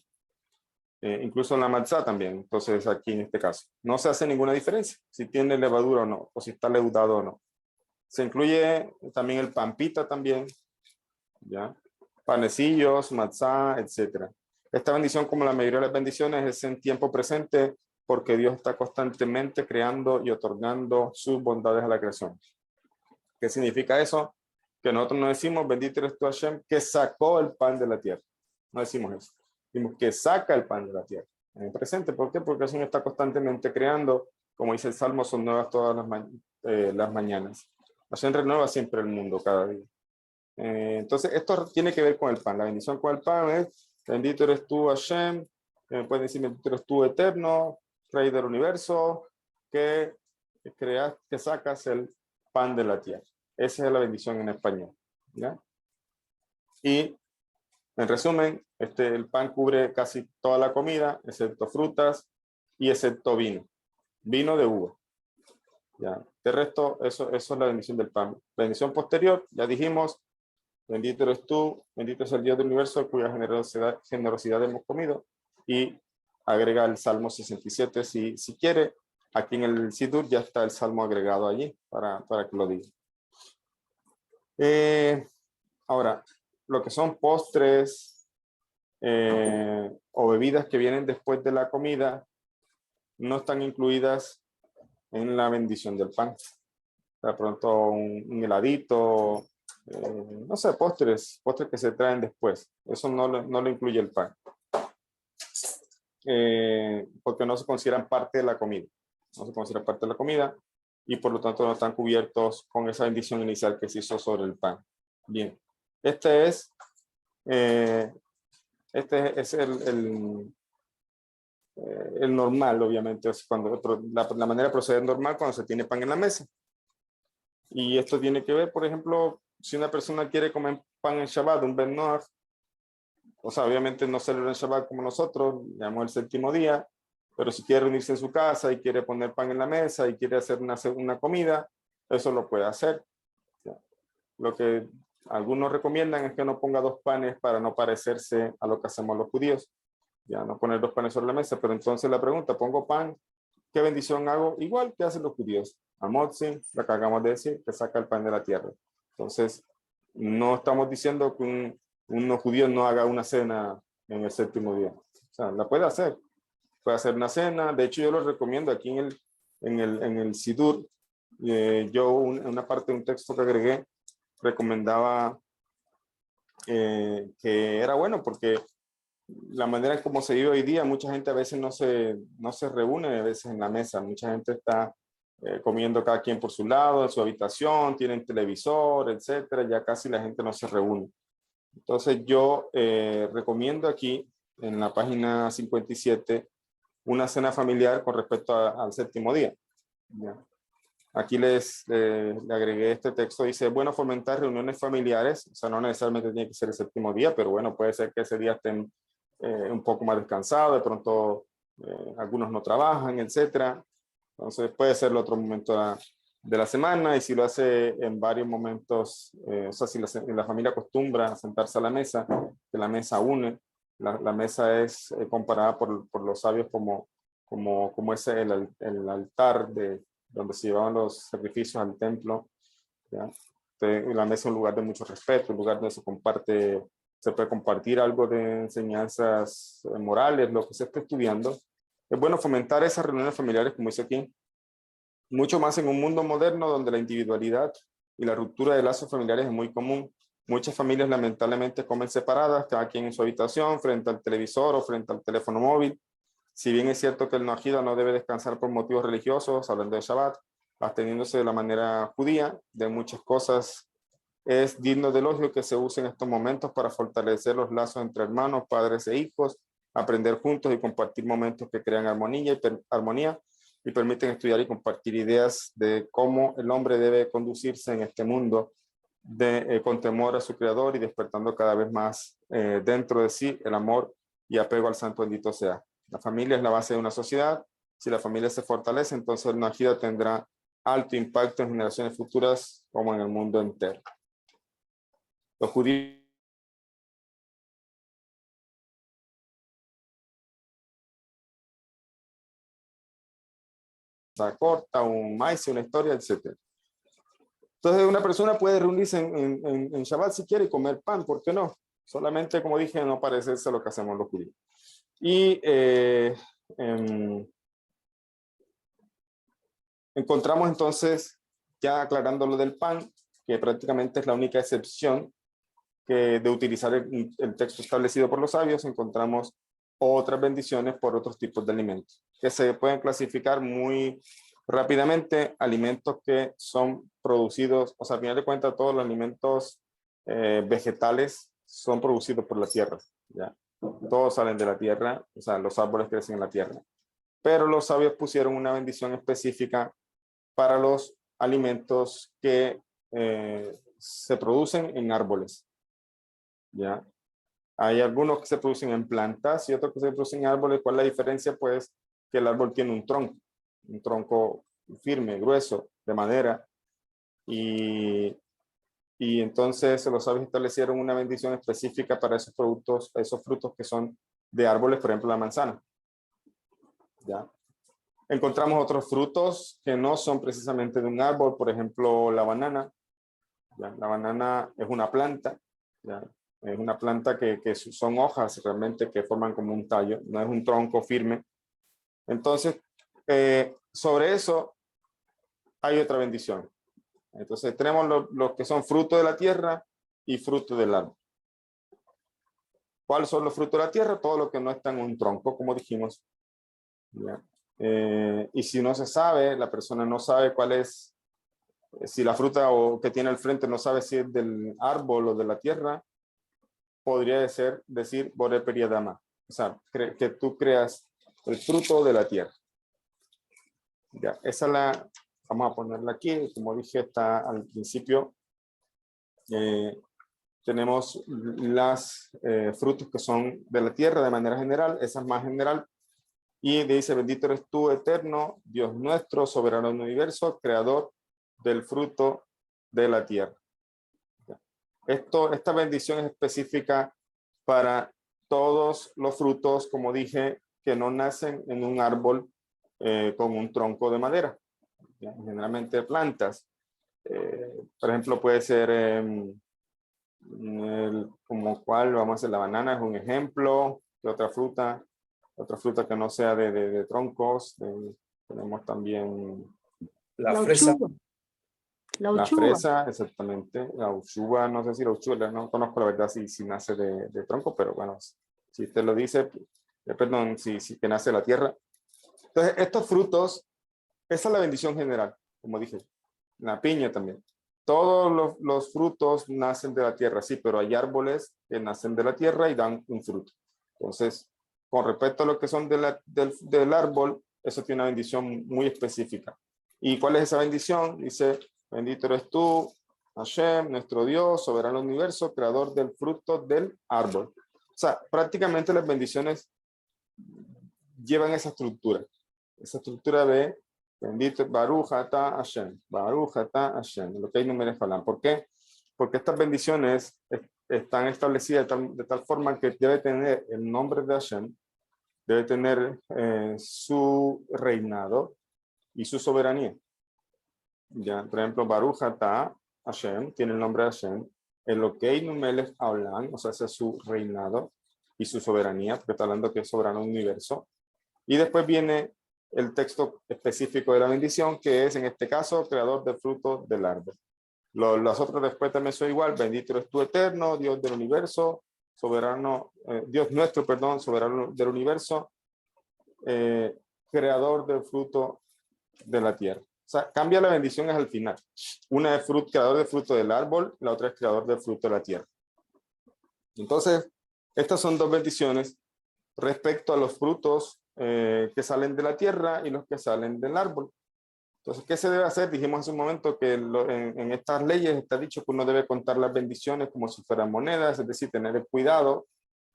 Incluso en la matzá también, entonces aquí en este caso. No se hace ninguna diferencia si tiene levadura o no, o si está leudado o no. Se incluye también el pan pita también, ¿ya? Panecillos, matzá, etc. Esta bendición, como la mayoría de las bendiciones, es en tiempo presente porque Dios está constantemente creando y otorgando sus bondades a la creación. ¿Qué significa eso? Que nosotros no decimos, bendito eres tú Hashem, que sacó el pan de la tierra. No decimos eso. Decimos que saca el pan de la tierra. En el presente, ¿por qué? Porque Hashem está constantemente creando, como dice el Salmo, son nuevas todas las mañanas. Hashem renueva siempre el mundo cada día. Entonces, esto tiene que ver con el pan. La bendición con el pan es, bendito eres tú Hashem, pueden decir, bendito eres tú eterno, Rey del universo, que creas, que sacas el pan de la tierra. Esa es la bendición en español, ¿ya? Y en resumen, el pan cubre casi toda la comida, excepto frutas y excepto vino. Vino de uva. ¿Ya? De resto, eso es la bendición del pan. La bendición posterior, ya dijimos, bendito eres tú, bendito es el Dios del universo, cuya generosidad hemos comido. Y agrega el Salmo 67 si quiere. Aquí en el Sidur ya está el Salmo agregado allí para que lo diga. Ahora, lo que son postres o bebidas que vienen después de la comida no están incluidas en la bendición del pan. De pronto un heladito, no sé, postres que se traen después. Eso no lo incluye el pan. Porque no se consideran parte de la comida. No se consideran parte de la comida y por lo tanto no están cubiertos con esa bendición inicial que se hizo sobre el pan. Bien, este es el normal, obviamente, es cuando la manera de proceder normal cuando se tiene pan en la mesa. Y esto tiene que ver, por ejemplo, si una persona quiere comer pan en Shabbat, un Ben Noach, o sea, obviamente no celebra el Shabbat como nosotros, llamamos el séptimo día, pero si quiere reunirse en su casa y quiere poner pan en la mesa y quiere hacer una comida, eso lo puede hacer. Lo que algunos recomiendan es que no ponga 2 panes para no parecerse a lo que hacemos los judíos. Ya no poner 2 panes sobre la mesa, pero entonces la pregunta, pongo pan, ¿qué bendición hago? Igual que hacen los judíos. Amotzi, la que acabamos de decir, que saca el pan de la tierra. Entonces, no estamos diciendo que un judío no haga una cena en el 7º día. O sea, la puede hacer. Puede hacer una cena. De hecho, yo lo recomiendo aquí en el Sidur. Yo, una parte de un texto que agregué, recomendaba que era bueno porque la manera en cómo se vive hoy día, mucha gente a veces no se reúne a veces en la mesa. Mucha gente está comiendo cada quien por su lado, en su habitación, tienen televisor, etcétera. Ya casi la gente no se reúne. Entonces yo recomiendo aquí en la página 57 una cena familiar con respecto al 7º día. ¿Ya? Aquí le agregué este texto, dice, bueno, fomentar reuniones familiares, o sea, no necesariamente tiene que ser el 7º día, pero bueno, puede ser que ese día estén un poco más descansados, de pronto algunos no trabajan, etcétera. Entonces puede ser el otro momento de la semana, y si lo hace en varios momentos, o sea, si la familia acostumbra a sentarse a la mesa, que la mesa une, la mesa es comparada por los sabios como es el altar donde se llevaban los sacrificios al templo. ¿Ya? Entonces, la mesa es un lugar de mucho respeto, un lugar donde se puede compartir algo de enseñanzas morales, lo que se está estudiando. Es bueno fomentar esas reuniones familiares, como dice aquí, mucho más en un mundo moderno donde la individualidad y la ruptura de lazos familiares es muy común. Muchas familias lamentablemente comen separadas, cada quien en su habitación, frente al televisor o frente al teléfono móvil. Si bien es cierto que el Noahida no debe descansar por motivos religiosos, hablando de Shabbat, absteniéndose de la manera judía, de muchas cosas, es digno de elogio que se use en estos momentos para fortalecer los lazos entre hermanos, padres e hijos, aprender juntos y compartir momentos que crean armonía y permiten estudiar y compartir ideas de cómo el hombre debe conducirse en este mundo con temor a su creador y despertando cada vez más dentro de sí el amor y apego al santo bendito sea. La familia es la base de una sociedad. Si la familia se fortalece, entonces el Noahida tendrá alto impacto en generaciones futuras como en el mundo entero. Los judíos corta, un maíz, una historia, etc. Entonces una persona puede reunirse en Shabbat si quiere y comer pan, ¿por qué no? Solamente, como dije, no parecerse a lo que hacemos los judíos. Y encontramos entonces, ya aclarando lo del pan, que prácticamente es la única excepción de utilizar el texto establecido por los sabios, encontramos otras bendiciones por otros tipos de alimentos, que se pueden clasificar muy rápidamente, alimentos que son producidos, o sea, al final de cuentas todos los alimentos vegetales son producidos por la tierra, ¿ya? Todos salen de la tierra, o sea, los árboles crecen en la tierra. Pero los sabios pusieron una bendición específica para los alimentos que se producen en árboles, ¿ya? Hay algunos que se producen en plantas y otros que se producen en árboles. ¿Cuál es la diferencia? Pues que el árbol tiene un tronco firme, grueso, de madera. Y entonces los sabios establecieron una bendición específica para esos productos, esos frutos que son de árboles, por ejemplo la manzana. ¿Ya? Encontramos otros frutos que no son precisamente de un árbol, por ejemplo la banana. ¿Ya? La banana es una planta, ¿ya? Es una planta que son hojas realmente que forman como un tallo, no es un tronco firme. Entonces, sobre eso hay otra bendición. Entonces, tenemos los que son frutos de la tierra y frutos del árbol. ¿Cuáles son los frutos de la tierra? Todo lo que no está en un tronco, como dijimos. ¿Ya? Y si no se sabe, la persona no sabe cuál es, si la fruta que tiene al frente no sabe si es del árbol o de la tierra, podría decir Boré Periadama. O sea, que tú creas el fruto de la tierra. Ya, vamos a ponerla aquí. Como dije, está al principio. Tenemos las frutos que son de la tierra de manera general, esa es más general. Y dice, bendito eres tú, eterno, Dios nuestro, soberano del universo, creador del fruto de la tierra. Esta bendición es específica para todos los frutos, como dije, que no nacen en un árbol con un tronco de madera. ¿Ya? Generalmente plantas. Por ejemplo, puede ser como cuál, vamos a hacer la banana, es un ejemplo. ¿Qué otra fruta? Otra fruta que no sea de troncos. Tenemos también La La fresa. uchuva. La la uchuva. fresa, exactamente. La uchuva, no sé si la uchuva, no conozco la verdad si nace de tronco, pero bueno, si usted lo dice, perdón, si que nace de la tierra. Entonces, estos frutos, esa es la bendición general, como dije. La piña también. Todos los frutos nacen de la tierra, sí, pero hay árboles que nacen de la tierra y dan un fruto. Entonces, con respecto a lo que son del árbol, eso tiene una bendición muy específica. ¿Y cuál es esa bendición? Dice, bendito eres tú, Hashem, nuestro Dios, soberano del universo, creador del fruto del árbol. O sea, prácticamente las bendiciones llevan esa estructura de bendito Baruch Ata Hashem, Baruch Ata Hashem, lo que hay números falan. ¿Por qué? Porque estas bendiciones están establecidas de tal forma que debe tener el nombre de Hashem, debe tener su reinado y su soberanía. Ya, por ejemplo, Baruch Ata Hashem tiene el nombre de Hashem. El Okei Numelech Haolam, o sea, ese es su reinado y su soberanía, porque está hablando que es soberano del universo. Y después viene el texto específico de la bendición, que es en este caso, creador del fruto del árbol. Las otras después también son igual, bendito eres tú eterno, Dios del universo, soberano, Dios nuestro, perdón, soberano del universo, creador del fruto de la tierra. O sea, cambia la bendición es al final. Una es creador del fruto del árbol, la otra es creador del fruto de la tierra. Entonces, estas son dos bendiciones respecto a los frutos que salen de la tierra y los que salen del árbol. Entonces, ¿qué se debe hacer? Dijimos hace un momento que en estas leyes está dicho que uno debe contar las bendiciones como si fueran monedas, es decir, tener el cuidado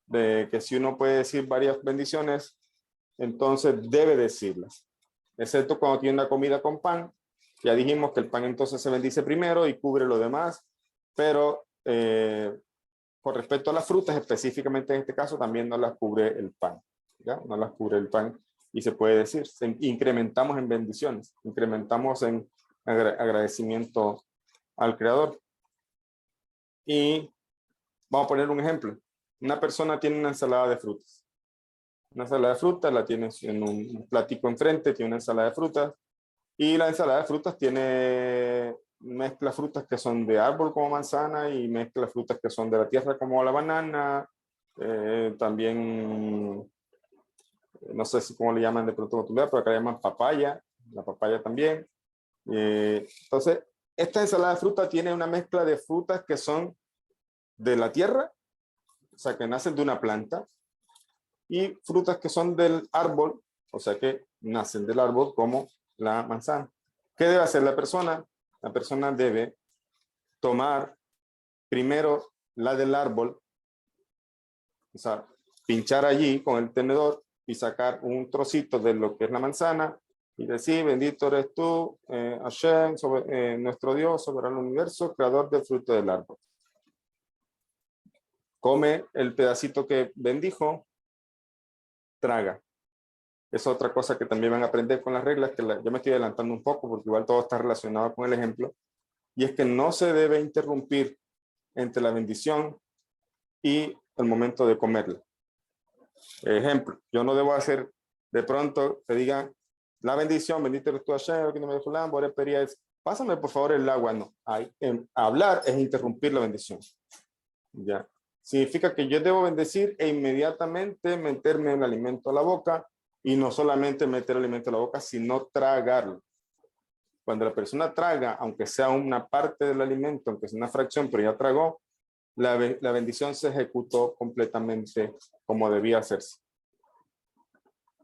de que si uno puede decir varias bendiciones, entonces debe decirlas. Excepto cuando tiene una comida con pan, ya dijimos que el pan entonces se bendice primero y cubre lo demás, pero con respecto a las frutas, específicamente en este caso, también no las cubre el pan. ¿Ya? No las cubre el pan. Y se puede decir, incrementamos en bendiciones, incrementamos en agradecimiento al Creador. Y vamos a poner un ejemplo. Una persona tiene una ensalada de frutas. Una ensalada de frutas, la tiene en un platico enfrente, tiene una ensalada de frutas. Y la ensalada de frutas mezcla frutas que son de árbol como manzana y mezcla frutas que son de la tierra como la banana, también no sé si cómo le llaman de pronto pero acá le llaman papaya, la papaya también. Entonces, esta ensalada de fruta tiene una mezcla de frutas que son de la tierra, o sea, que nacen de una planta, y frutas que son del árbol, o sea, que nacen del árbol como la manzana. ¿Qué debe hacer la persona? La persona debe tomar primero la del árbol, o sea, pinchar allí con el tenedor y sacar un trocito de lo que es la manzana y decir, bendito eres tú, Hashem, nuestro Dios, soberano del universo, creador del fruto del árbol. Come el pedacito que bendijo, traga. Es otra cosa que también van a aprender con las reglas, que yo me estoy adelantando un poco porque igual todo está relacionado con el ejemplo, y es que no se debe interrumpir entre la bendición y el momento de comerla. Ejemplo, yo no debo hacer de pronto que digan la bendición, bendito eres tú Hashem, que no me dejó la pásame por favor el agua. No, hablar es interrumpir la bendición. Ya. Significa que yo debo bendecir e inmediatamente meterme el alimento a la boca, y no solamente meter el alimento a la boca, sino tragarlo. Cuando la persona traga, aunque sea una parte del alimento, aunque sea una fracción, pero ya tragó, la bendición se ejecutó completamente como debía hacerse.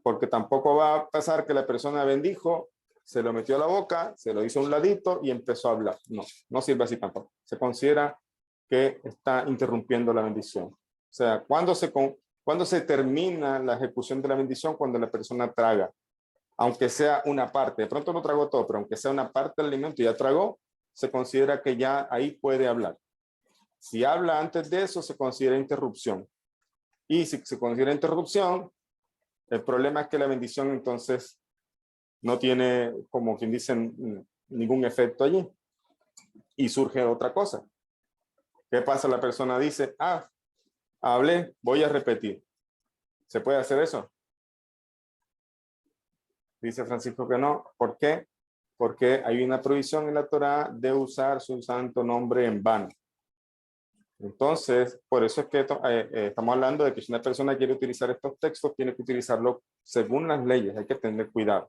Porque tampoco va a pasar que la persona bendijo, se lo metió a la boca, se lo hizo a un ladito y empezó a hablar. No, no sirve así tampoco. Se considera que está interrumpiendo la bendición. O sea, cuando se termina la ejecución de la bendición, cuando la persona traga, aunque sea una parte, de pronto no tragó todo, pero aunque sea una parte del alimento y ya tragó, se considera que ya ahí puede hablar. Si habla antes de eso, se considera interrupción. Y si se considera interrupción, el problema es que la bendición entonces no tiene, como quien dice, ningún efecto allí. Y surge otra cosa. ¿Qué pasa? La persona dice, hablé, voy a repetir. ¿Se puede hacer eso? Dice Francisco que no. ¿Por qué? Porque hay una prohibición en la Torá de usar su santo nombre en vano. Entonces, por eso es que estamos hablando de que si una persona quiere utilizar estos textos, tiene que utilizarlo según las leyes. Hay que tener cuidado.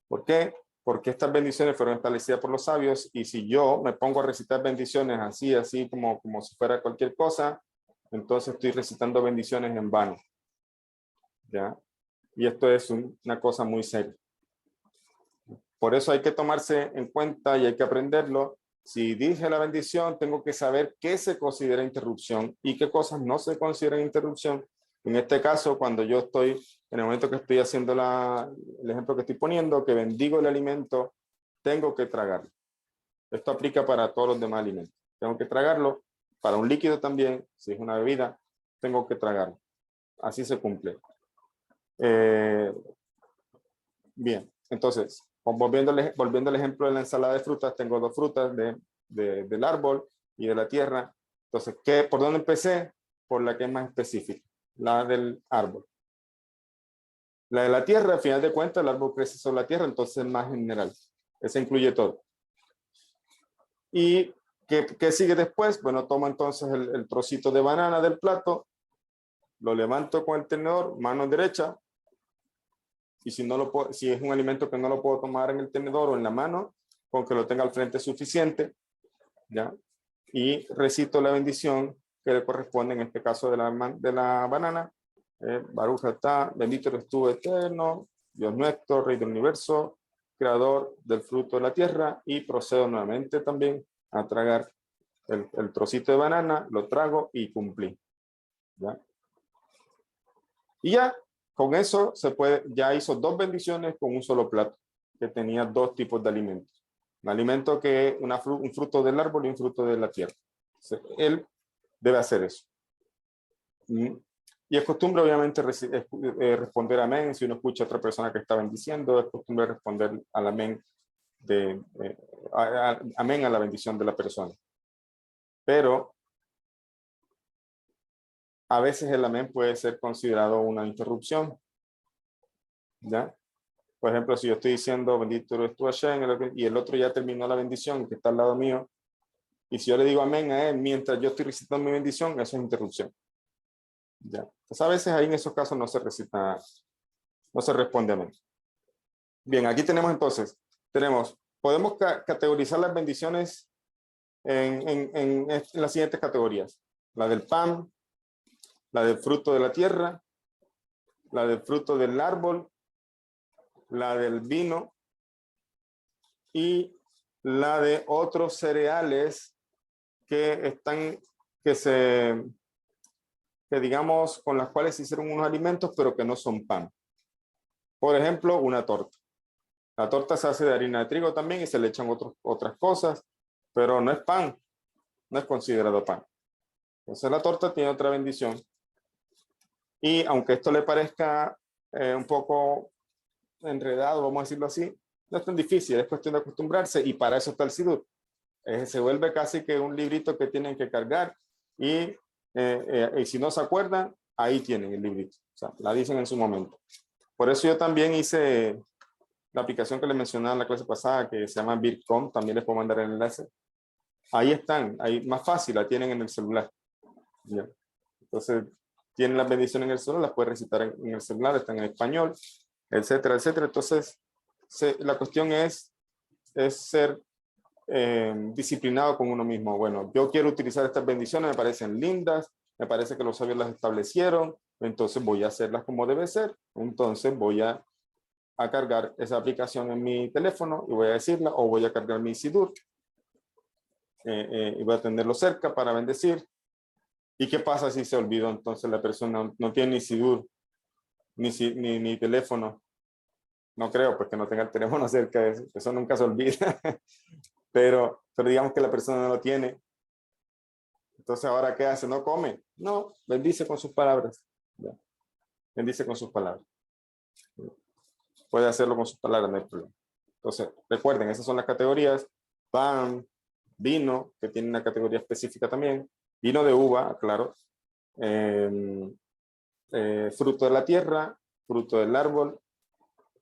¿Por qué? Porque estas bendiciones fueron establecidas por los sabios, y si yo me pongo a recitar bendiciones así como si fuera cualquier cosa, entonces estoy recitando bendiciones en vano. ¿Ya? Y esto es una cosa muy seria. Por eso hay que tomarse en cuenta y hay que aprenderlo. Si dije la bendición, tengo que saber qué se considera interrupción y qué cosas no se consideran interrupción. En este caso, cuando yo estoy, en el momento que estoy haciendo el ejemplo que estoy poniendo, que bendigo el alimento, tengo que tragarlo. Esto aplica para todos los demás alimentos. Tengo que tragarlo. Para un líquido también, si es una bebida, tengo que tragarlo. Así se cumple. Bien, entonces, volviendo al ejemplo de la ensalada de frutas, tengo dos frutas del árbol y de la tierra. Entonces, ¿por dónde empecé? Por la que es más específica, la del árbol. La de la tierra, al final de cuentas, el árbol crece sobre la tierra, entonces es más general. Ese incluye todo. ¿Y qué sigue después? Bueno, tomo entonces el trocito de banana del plato, lo levanto con el tenedor, mano derecha, y si es un alimento que no lo puedo tomar en el tenedor o en la mano, con que lo tenga al frente es suficiente, ¿ya? Y recito la bendición que le corresponde en este caso de la banana. Baruch atah, bendito eres tú eterno, Dios nuestro, Rey del universo, creador del fruto de la tierra, y procedo nuevamente también a tragar el trocito de banana, lo trago y cumplí, ¿ya? Y ya, con eso ya hizo dos bendiciones con un solo plato, que tenía dos tipos de alimentos. Un alimento que un fruto del árbol y un fruto de la tierra. Él debe hacer eso. Y es costumbre, obviamente, responder amén. Si uno escucha a otra persona que está bendiciendo, es costumbre responder al amén, amén a la bendición de la persona. Pero a veces el amén puede ser considerado una interrupción, ¿ya? Por ejemplo, si yo estoy diciendo bendito eres tú Hashem, y el otro ya terminó la bendición que está al lado mío, y si yo le digo amén a él mientras yo estoy recitando mi bendición, eso es interrupción, ¿ya? Entonces a veces ahí en esos casos no se recita, no se responde amén. Bien, aquí tenemos entonces, podemos categorizar las bendiciones en las siguientes categorías: la del pan, la del fruto de la tierra, la del fruto del árbol, la del vino y la de otros cereales que digamos con las cuales se hicieron unos alimentos pero que no son pan. Por ejemplo, una torta. La torta se hace de harina de trigo también y se le echan otras cosas, pero no es pan, no es considerado pan. Entonces la torta tiene otra bendición. Y aunque esto le parezca un poco enredado, vamos a decirlo así, no es tan difícil, es cuestión de acostumbrarse, y para eso está el Sidur. Se vuelve casi que un librito que tienen que cargar, y si no se acuerdan, ahí tienen el librito, o sea, la dicen en su momento. Por eso yo también hice la aplicación que les mencionaba en la clase pasada, que se llama Bitcom, también les puedo mandar el enlace. Ahí están, ahí más fácil, la tienen en el celular. ¿Ya? Entonces, tienen las bendiciones en el celular, las pueden recitar en el celular, están en español, etcétera, etcétera. Entonces, la cuestión es ser disciplinado con uno mismo. Bueno, yo quiero utilizar estas bendiciones, me parecen lindas, me parece que los sabios las establecieron, entonces voy a hacerlas como debe ser. Entonces voy a cargar esa aplicación en mi teléfono y voy a decirla, o voy a cargar mi Sidur y voy a tenerlo cerca para bendecir. ¿Y qué pasa si se olvidó? Entonces la persona no tiene ni Sidur, ni teléfono. No creo, porque no tenga el teléfono cerca, eso nunca se olvida. pero digamos que la persona no lo tiene. Entonces, ¿ahora qué hace? ¿No come? No, bendice con sus palabras. ¿Ya? Bendice con sus palabras. Puede hacerlo con sus palabras, no hay problema. Entonces, recuerden, esas son las categorías. Pan, vino, que tiene una categoría específica también. Vino de uva, claro. Fruto de la tierra, fruto del árbol.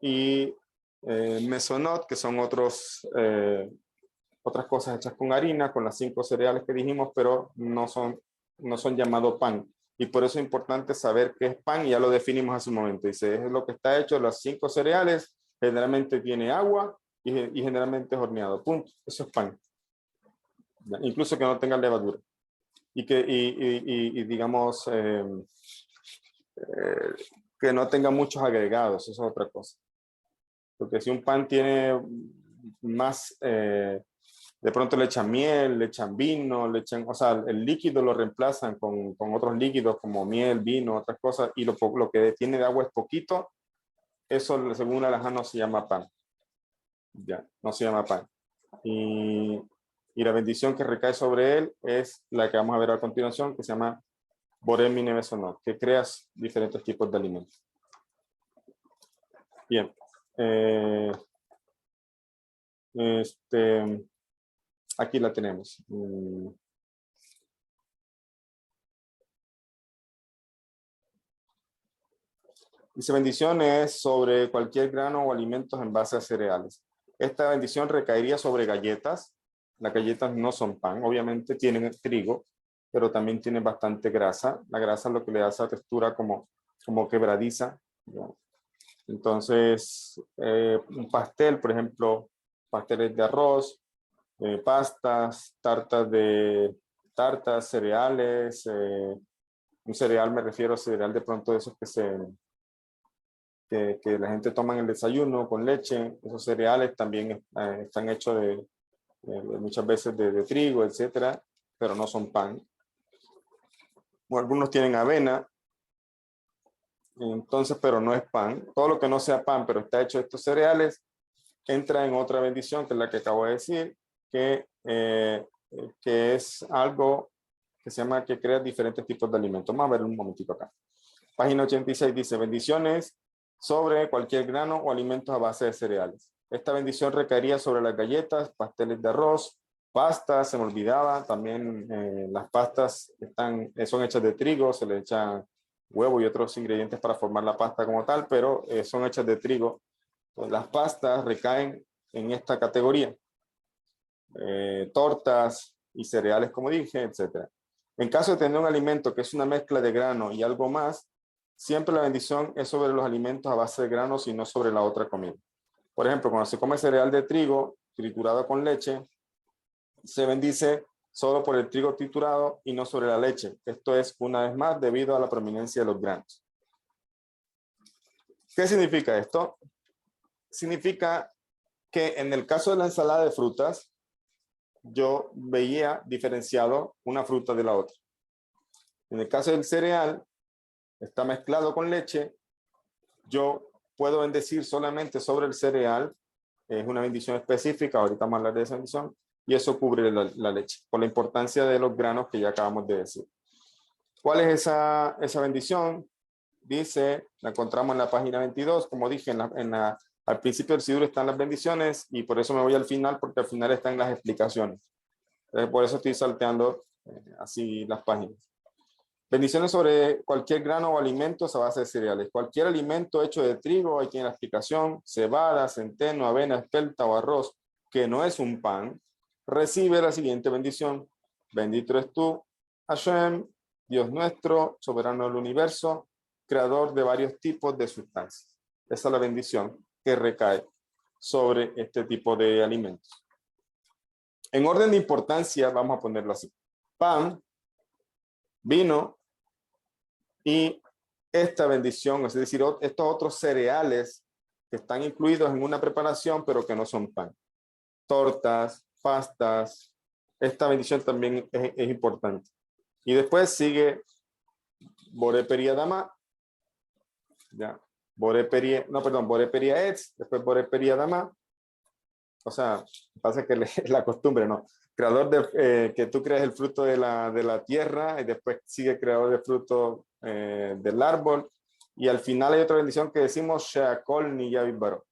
Y mesonot, que son otras cosas hechas con harina, con las 5 cereales que dijimos, pero no son llamados pan. Y por eso es importante saber qué es pan, y ya lo definimos hace un momento. Dice, es lo que está hecho de las 5 cereales, generalmente tiene agua y generalmente es horneado. Punto. Eso es pan. ¿Ya? Incluso que no tenga levadura. Y digamos, que no tenga muchos agregados, eso es otra cosa. Porque si un pan tiene más, de pronto le echan miel, le echan vino, o sea, el líquido lo reemplazan con otros líquidos como miel, vino, otras cosas, y lo que tiene de agua es poquito, eso según la alajá no se llama pan. Ya, no se llama pan. Y la bendición que recae sobre él es la que vamos a ver a continuación, que se llama Boré Mine Mesonot, que creas diferentes tipos de alimentos. Bien. Aquí la tenemos. Dice, bendiciones sobre cualquier grano o alimentos en base a cereales. Esta bendición recaería sobre galletas. Las galletas no son pan, obviamente tienen trigo, pero también tienen bastante grasa. La grasa es lo que le da esa textura como quebradiza, ¿no? Entonces, un pastel, por ejemplo, pasteles de arroz, pastas, tartas, cereales. Un cereal, me refiero a cereal de pronto de esos que la gente toma en el desayuno con leche. Esos cereales también están hechos muchas veces de trigo, etcétera, pero no son pan. O algunos tienen avena, entonces, pero no es pan. Todo lo que no sea pan, pero está hecho de estos cereales, entra en otra bendición, que es la que acabo de decir, que es algo que se llama que crea diferentes tipos de alimentos. Vamos a ver un momentito acá. Página 86 dice, bendiciones sobre cualquier grano o alimentos a base de cereales. Esta bendición recaería sobre las galletas, pasteles de arroz, pastas, se me olvidaba, también las pastas son hechas de trigo, se le echa huevo y otros ingredientes para formar la pasta como tal, pero son hechas de trigo. Entonces, las pastas recaen en esta categoría. Tortas y cereales, como dije, etc. En caso de tener un alimento que es una mezcla de grano y algo más, siempre la bendición es sobre los alimentos a base de granos y no sobre la otra comida. Por ejemplo, cuando se come cereal de trigo triturado con leche, se bendice solo por el trigo triturado y no sobre la leche. Esto es, una vez más, debido a la prominencia de los granos. ¿Qué significa esto? Significa que en el caso de la ensalada de frutas, yo veía diferenciado una fruta de la otra. En el caso del cereal, está mezclado con leche, yo puedo bendecir solamente sobre el cereal, es una bendición específica, ahorita vamos a hablar de esa bendición, y eso cubre la leche, por la importancia de los granos que ya acabamos de decir. ¿Cuál es esa bendición? Dice, la encontramos en la página 22, como dije, al principio del Sidur están las bendiciones, y por eso me voy al final, porque al final están las explicaciones. Por eso estoy salteando así las páginas. Bendiciones sobre cualquier grano o alimentos a base de cereales. Cualquier alimento hecho de trigo, ahí tiene la explicación, cebada, centeno, avena, espelta o arroz, que no es un pan, recibe la siguiente bendición. Bendito eres tú, Hashem, Dios nuestro, soberano del universo, creador de varios tipos de sustancias. Esa es la bendición que recae sobre este tipo de alimentos. En orden de importancia, vamos a ponerlo así. Pan, vino y esta bendición, es decir, estos otros cereales que están incluidos en una preparación, pero que no son pan. Tortas, pastas, esta bendición también es importante. Y después sigue Boré Peria Dama, ya, Boré Peria Etz, después Boré Peria Dama. O sea, pasa que es la costumbre, ¿no? creador de, que tú crees el fruto de la tierra, y después sigue creador de fruto del árbol, y al final hay otra bendición que decimos Sheakol Niyavi Baro,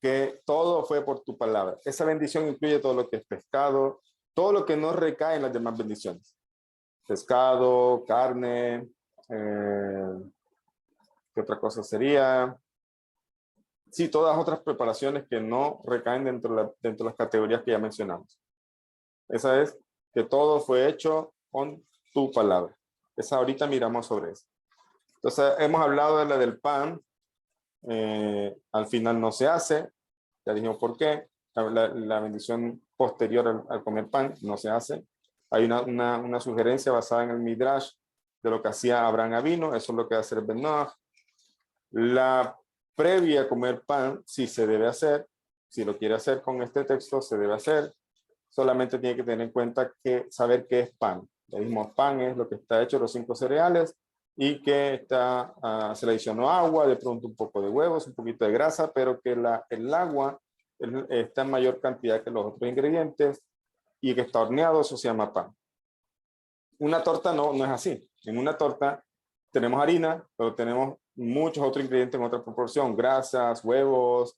que todo fue por tu palabra. Esa bendición incluye todo lo que es pescado, todo lo que no recae en las demás bendiciones. Pescado, carne, ¿qué otra cosa sería? Sí, todas otras preparaciones que no recaen dentro de las categorías que ya mencionamos. Esa es que todo fue hecho con tu palabra. Esa ahorita miramos sobre eso. Entonces, hemos hablado de la del pan. Al final no se hace. Ya dijimos por qué. La bendición posterior al comer pan no se hace. Hay una sugerencia basada en el Midrash de lo que hacía Abraham Avino. Eso es lo que hace el Ben Noach. La previa a comer pan sí se debe hacer. Si lo quiere hacer con este texto, se debe hacer. Solamente tiene que tener en cuenta que saber qué es pan. Le dijimos pan es lo que está hecho, los 5 cereales, y que se le adicionó agua, de pronto un poco de huevos, un poquito de grasa, pero que el agua está en mayor cantidad que los otros ingredientes y que está horneado, eso se llama pan. Una torta no es así. En una torta tenemos harina, pero tenemos muchos otros ingredientes en otra proporción, grasas, huevos,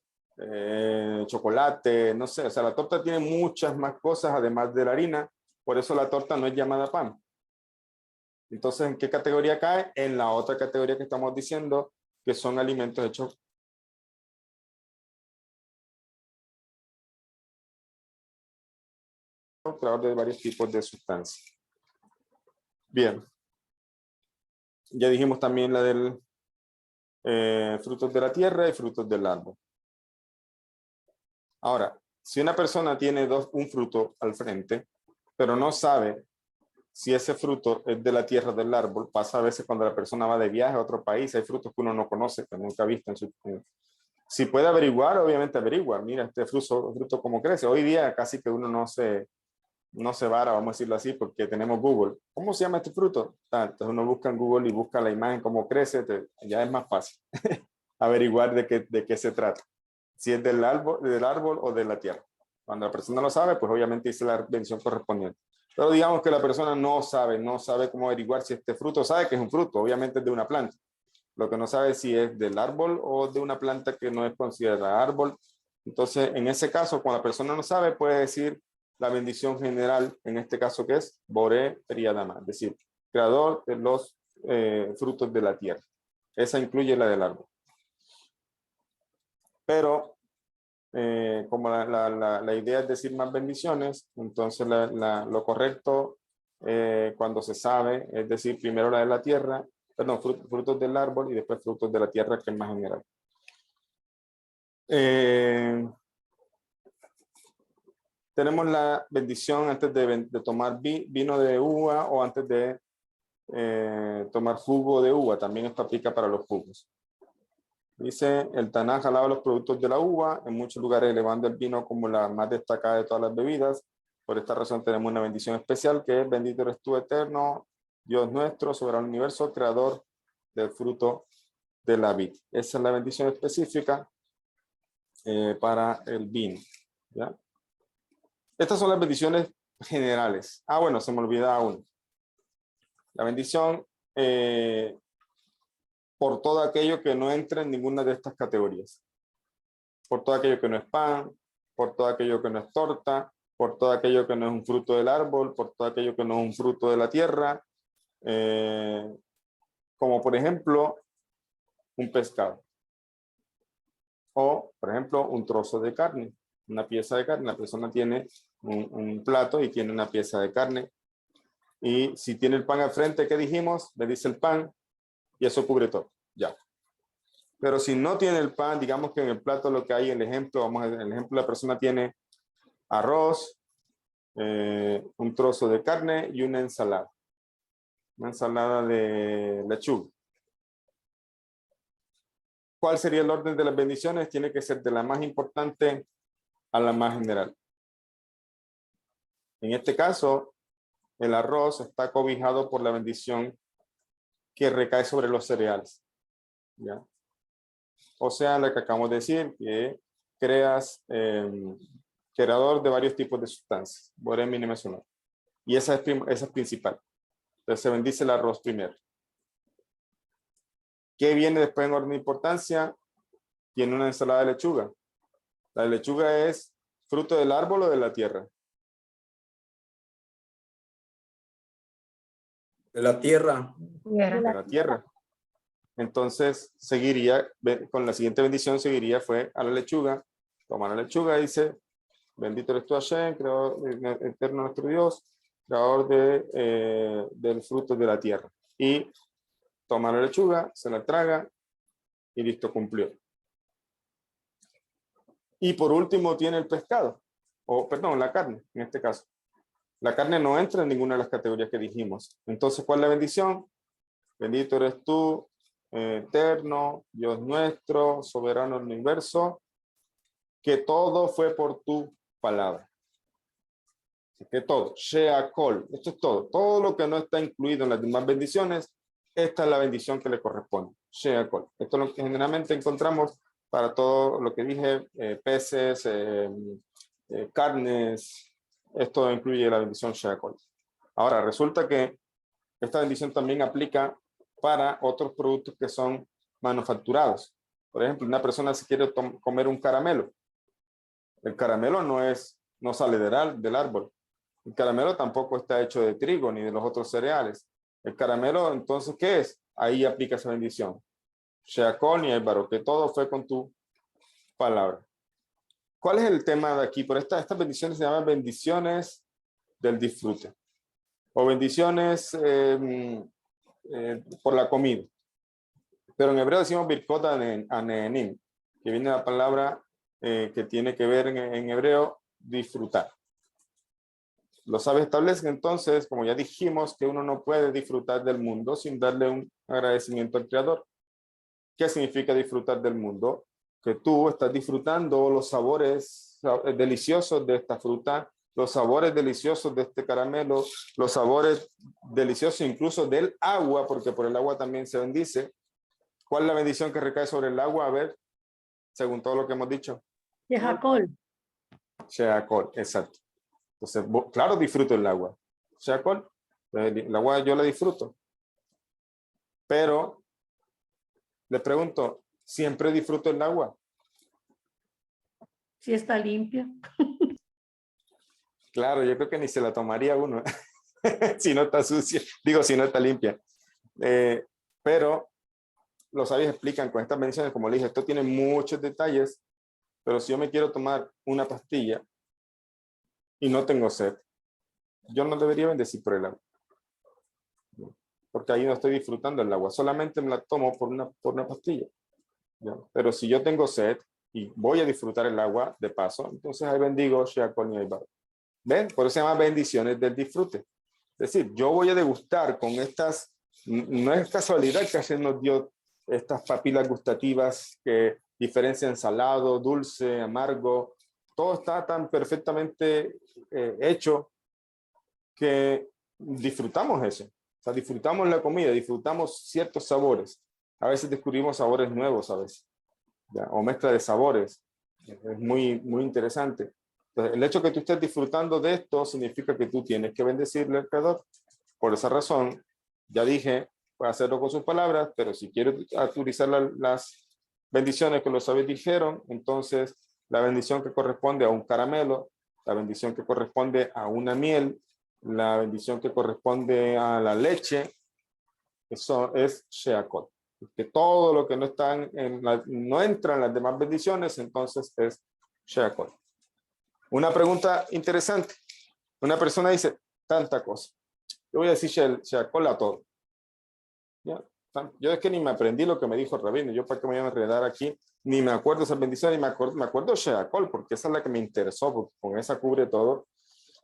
chocolate, no sé, o sea, la torta tiene muchas más cosas además de la harina, por eso la torta no es llamada pan. Entonces, ¿en qué categoría cae? En la otra categoría que estamos diciendo, que son alimentos hechos a través de varios tipos de sustancias. Bien. Ya dijimos también la del frutos de la tierra y frutos del árbol. Ahora, si una persona tiene un fruto al frente, pero no sabe si ese fruto es de la tierra o del árbol, pasa a veces cuando la persona va de viaje a otro país, hay frutos que uno no conoce, que nunca ha visto si puede averiguar, obviamente averigua. Mira, este fruto cómo crece. Hoy día casi que uno no se vara, vamos a decirlo así, porque tenemos Google. ¿Cómo se llama este fruto? Entonces uno busca en Google y busca la imagen, cómo crece, ya es más fácil averiguar de qué se trata. Si es del árbol o de la tierra. Cuando la persona lo sabe, pues obviamente dice la bendición correspondiente. Pero digamos que la persona no sabe cómo averiguar si este fruto, sabe que es un fruto, obviamente es de una planta. Lo que no sabe es si es del árbol o de una planta que no es considerada árbol. Entonces, en ese caso, cuando la persona no sabe, puede decir la bendición general, en este caso que es Boré Periadama, es decir, creador de los frutos de la tierra. Esa incluye la del árbol. Pero como la idea es decir más bendiciones, entonces lo correcto cuando se sabe es decir primero la de la tierra, perdón, frutos del árbol y después frutos de la tierra, que es más general. Tenemos la bendición antes de tomar vino de uva o antes de tomar jugo de uva. También esto aplica para los jugos. Dice, el Tanaj alaba los productos de la uva, en muchos lugares elevando el vino como la más destacada de todas las bebidas. Por esta razón tenemos una bendición especial que es: bendito eres tú, eterno, Dios nuestro, soberano universo, creador del fruto de la vid. Esa es la bendición específica para el vino. ¿Ya? Estas son las bendiciones generales. Bueno, se me olvidaba uno. La bendición por todo aquello que no entra en ninguna de estas categorías. Por todo aquello que no es pan, por todo aquello que no es torta, por todo aquello que no es un fruto del árbol, por todo aquello que no es un fruto de la tierra, como por ejemplo un pescado. O, por ejemplo, un trozo de carne, una pieza de carne. La persona tiene un plato y tiene una pieza de carne. Y si tiene el pan al frente, ¿qué dijimos? Le dice el pan y eso cubre todo. Ya. Pero si no tiene el pan, digamos que en el plato lo que hay, el ejemplo, el ejemplo, la persona tiene arroz, un trozo de carne y una ensalada. Una ensalada de lechuga. ¿Cuál sería el orden de las bendiciones? Tiene que ser de la más importante a la más general. En este caso, el arroz está cobijado por la bendición que recae sobre los cereales. ¿Ya? O sea, la que acabamos de decir, que creas creador de varios tipos de sustancias. Boremine mencionó. Y esa es principal. Entonces se bendice el arroz primero. ¿Qué viene después en orden de importancia? Tiene una ensalada de lechuga. La lechuga es fruto del árbol o de la tierra. De la tierra. De la tierra. Entonces seguiría, con la siguiente bendición seguiría fue a la lechuga. Toma la lechuga, dice, bendito eres tú Hashem, creador eterno nuestro Dios, creador del fruto de la tierra. Y toma la lechuga, se la traga y listo, cumplió. Y por último tiene el pescado, o perdón, la carne, en este caso. La carne no entra en ninguna de las categorías que dijimos. Entonces, ¿cuál es la bendición? Bendito eres tú, eterno, Dios nuestro, soberano del universo, que todo fue por tu palabra. Que todo, Sheakol, esto es todo. Todo lo que no está incluido en las demás bendiciones, esta es la bendición que le corresponde. Sheakol. Esto es lo que generalmente encontramos para todo lo que dije, peces, carnes. Esto incluye la bendición Sheakol. Ahora, resulta que esta bendición también aplica para otros productos que son manufacturados. Por ejemplo, una persona se quiere comer un caramelo. El caramelo no sale del árbol. El caramelo tampoco está hecho de trigo ni de los otros cereales. El caramelo, entonces, ¿qué es? Ahí aplica esa bendición. Sheakol y Eibaro, que todo fue con tu palabra. ¿Cuál es el tema de aquí? Por estas bendiciones se llaman bendiciones del disfrute. O bendiciones por la comida. Pero en hebreo decimos Birkot Aneenim, que viene de la palabra que tiene que ver en hebreo disfrutar. Los sabios establecen entonces, como ya dijimos, que uno no puede disfrutar del mundo sin darle un agradecimiento al Creador. ¿Qué significa disfrutar del mundo? Que tú estás disfrutando los sabores deliciosos de esta fruta, los sabores deliciosos de este caramelo, los sabores deliciosos incluso del agua, porque por el agua también se bendice. ¿Cuál es la bendición que recae sobre el agua? A ver, según todo lo que hemos dicho. Sheakol. Sheakol, exacto. Entonces, claro, disfruto el agua. Sheakol, el agua yo la disfruto. Pero, le pregunto, ¿siempre disfruto el agua? Si está limpia. Claro, yo creo que ni se la tomaría uno si no está sucia, digo, si no está limpia. Pero los sabios explican con estas bendiciones, como le dije, esto tiene muchos detalles, pero si yo me quiero tomar una pastilla y no tengo sed, yo no debería bendecir por el agua. Porque ahí no estoy disfrutando el agua, solamente me la tomo por una pastilla. ¿Ya? Pero si yo tengo sed y voy a disfrutar el agua de paso, entonces ahí bendigo Sheakol y Eibaro. ¿Ven? Por eso se llama bendiciones del disfrute. Es decir, yo voy a degustar con estas, no es casualidad que Hashem nos dio estas papilas gustativas que diferencian salado, dulce, amargo. Todo está tan perfectamente hecho que disfrutamos eso. O sea, disfrutamos la comida, disfrutamos ciertos sabores. A veces descubrimos sabores nuevos, a veces. ¿Ya? O mezcla de sabores. Es muy, muy interesante. Entonces, el hecho de que tú estés disfrutando de esto significa que tú tienes que bendecirle al Creador. Por esa razón, ya dije, puede hacerlo con sus palabras, pero si quiero utilizar las bendiciones que los sabios dijeron, entonces la bendición que corresponde a un caramelo, la bendición que corresponde a una miel, la bendición que corresponde a la leche, eso es Sheakol. Que todo lo que no no entra en las demás bendiciones, entonces es Sheakol. Una pregunta interesante. Una persona dice, tanta cosa. Yo voy a decir Sheakol a todo. ¿Ya? Yo es que ni me aprendí lo que me dijo el rabino. Yo para qué me voy a enredar aquí, ni me acuerdo esa bendición, ni me acuerdo Sheakol, porque esa es la que me interesó, porque con esa cubre todo.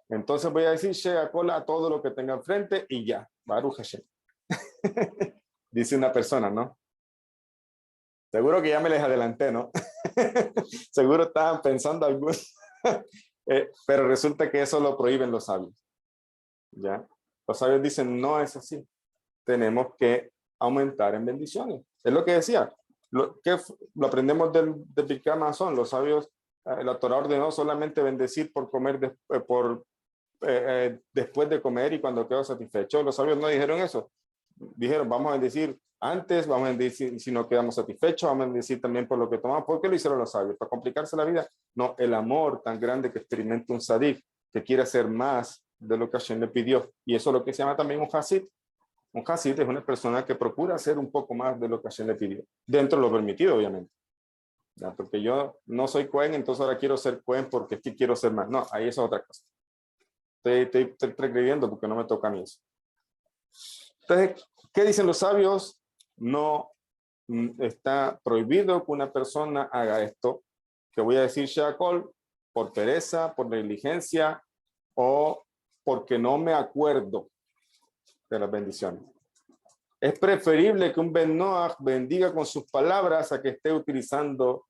Entonces voy a decir Sheakol a todo lo que tenga enfrente y ya. Baruch Hashem. Dice una persona, ¿no? Seguro que ya me les adelanté, ¿no? Seguro estaban pensando algunos. Pero resulta que eso lo prohíben los sabios. ¿Ya? Los sabios dicen, no es así. Tenemos que aumentar en bendiciones. Es lo que decía. Lo aprendemos del Birkat Hamazon. Los sabios La Torá ordenó solamente bendecir por comer después de comer y cuando quedó satisfecho. Los sabios no dijeron eso. Dijeron, vamos a bendecir antes, vamos a bendecir si no quedamos satisfechos, vamos a bendecir también por lo que tomamos. ¿Por qué lo hicieron los sabios? ¿Para complicarse la vida? No, el amor tan grande que experimenta un sadik, que quiere hacer más de lo que Hashem le pidió. Y eso es lo que se llama también un hasid. Un hasid es una persona que procura hacer un poco más de lo que Hashem le pidió. Dentro de lo permitido, obviamente. ¿Ya? Porque yo no soy Cohen, entonces ahora quiero ser Cohen porque es que quiero ser más. No, ahí eso es otra cosa. Estoy transgrediendo porque no me toca a mí eso. Entonces, ¿qué dicen los sabios? No está prohibido que una persona haga esto, que voy a decir Sheakol, por pereza, por negligencia o porque no me acuerdo de las bendiciones. Es preferible que un Ben Noach bendiga con sus palabras a que esté utilizando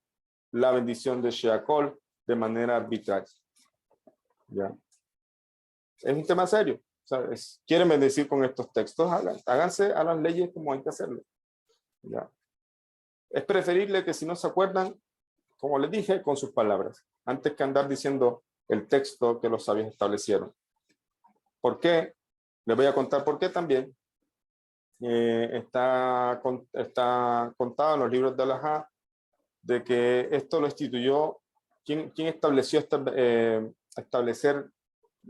la bendición de Sheakol de manera arbitraria. ¿Ya? Es un tema serio. O sea, quieren bendecir con estos textos, háganse a las leyes como hay que hacerlo. ¿Ya? Es preferible que si no se acuerdan, como les dije, con sus palabras, antes que andar diciendo el texto que los sabios establecieron. ¿Por qué? Les voy a contar por qué también. Está contado en los libros de Alajá de que esto lo instituyó, ¿quién estableció establecer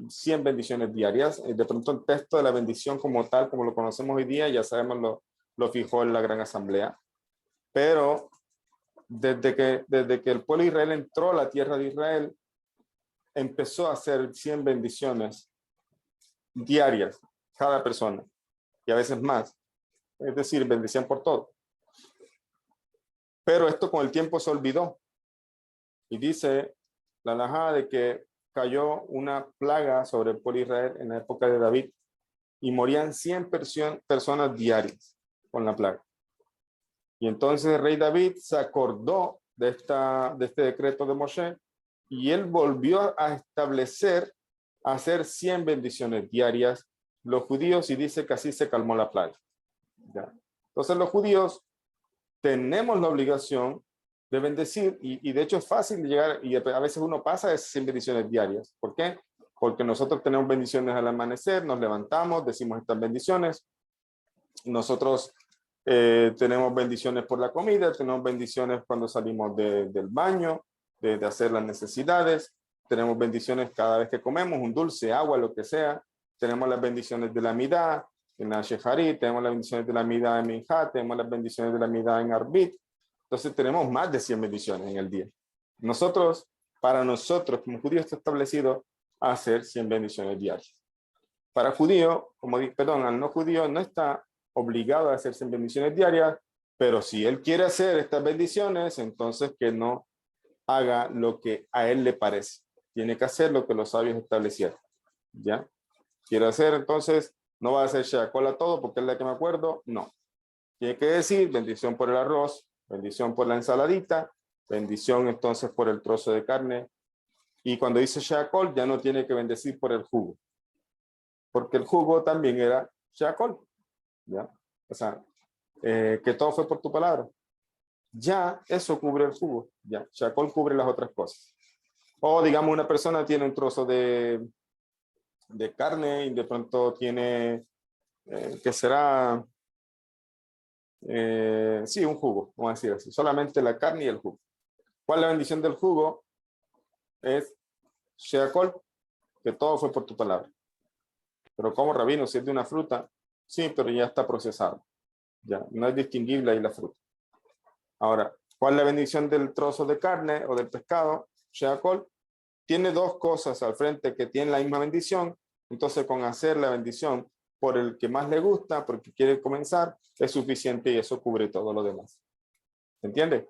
100 bendiciones diarias? De pronto el texto de la bendición como tal, como lo conocemos hoy día, ya sabemos, lo fijó en la Gran Asamblea. Pero desde que el pueblo de Israel entró a la tierra de Israel, empezó a hacer 100 bendiciones diarias, cada persona, y a veces más. Es decir, bendecían por todo. Pero esto con el tiempo se olvidó. Y dice la alajá de que cayó una plaga sobre el pueblo de Israel en la época de David y morían 100 personas diarias con la plaga. Y entonces el rey David se acordó de este decreto de Moshe y él volvió a establecer, a hacer 100 bendiciones diarias los judíos y dice que así se calmó la plaga. ¿Ya? Entonces los judíos tenemos la obligación de bendecir y de hecho es fácil llegar y a veces uno pasa de 100 bendiciones diarias. ¿Por qué? Porque nosotros tenemos bendiciones al amanecer, nos levantamos, decimos estas bendiciones. Nosotros tenemos bendiciones por la comida, tenemos bendiciones cuando salimos del baño, de hacer las necesidades, tenemos bendiciones cada vez que comemos, un dulce, agua, lo que sea. Tenemos las bendiciones de la midá, en la Sheharit, tenemos las bendiciones de la midá en Minjá, tenemos las bendiciones de la midá en Arbit. Entonces tenemos más de 100 bendiciones en el día. Para nosotros, como judíos, está establecido hacer 100 bendiciones diarias. Para judío, al no judío no está obligado a hacer 100 bendiciones diarias, pero si él quiere hacer estas bendiciones, entonces que no haga lo que a él le parece. Tiene que hacer lo que los sabios establecieron. ¿Ya? Quiere hacer, entonces, no va a hacer Sheakol a todo porque es la que me acuerdo. No. Tiene que decir bendición por el arroz, bendición por la ensaladita, bendición entonces por el trozo de carne. Y cuando dice Sheakol, ya no tiene que bendecir por el jugo. Porque el jugo también era Sheakol. ¿Ya? O sea, que todo fue por tu palabra. Ya eso cubre el jugo. Ya, Sheakol cubre las otras cosas. O digamos una persona tiene un trozo de carne y de pronto tiene, ¿qué será? Sí, un jugo, vamos a decir así. Solamente la carne y el jugo. ¿Cuál es la bendición del jugo? Es Sheakol, que todo fue por tu palabra. Pero como rabino, si es de una fruta, sí, pero ya está procesado. Ya, no es distinguible ahí la fruta. Ahora, ¿cuál es la bendición del trozo de carne o del pescado? Sheakol tiene dos cosas al frente que tienen la misma bendición. Entonces, con hacer la bendición por el que más le gusta, porque quiere comenzar, es suficiente y eso cubre todo lo demás. ¿Se entiende?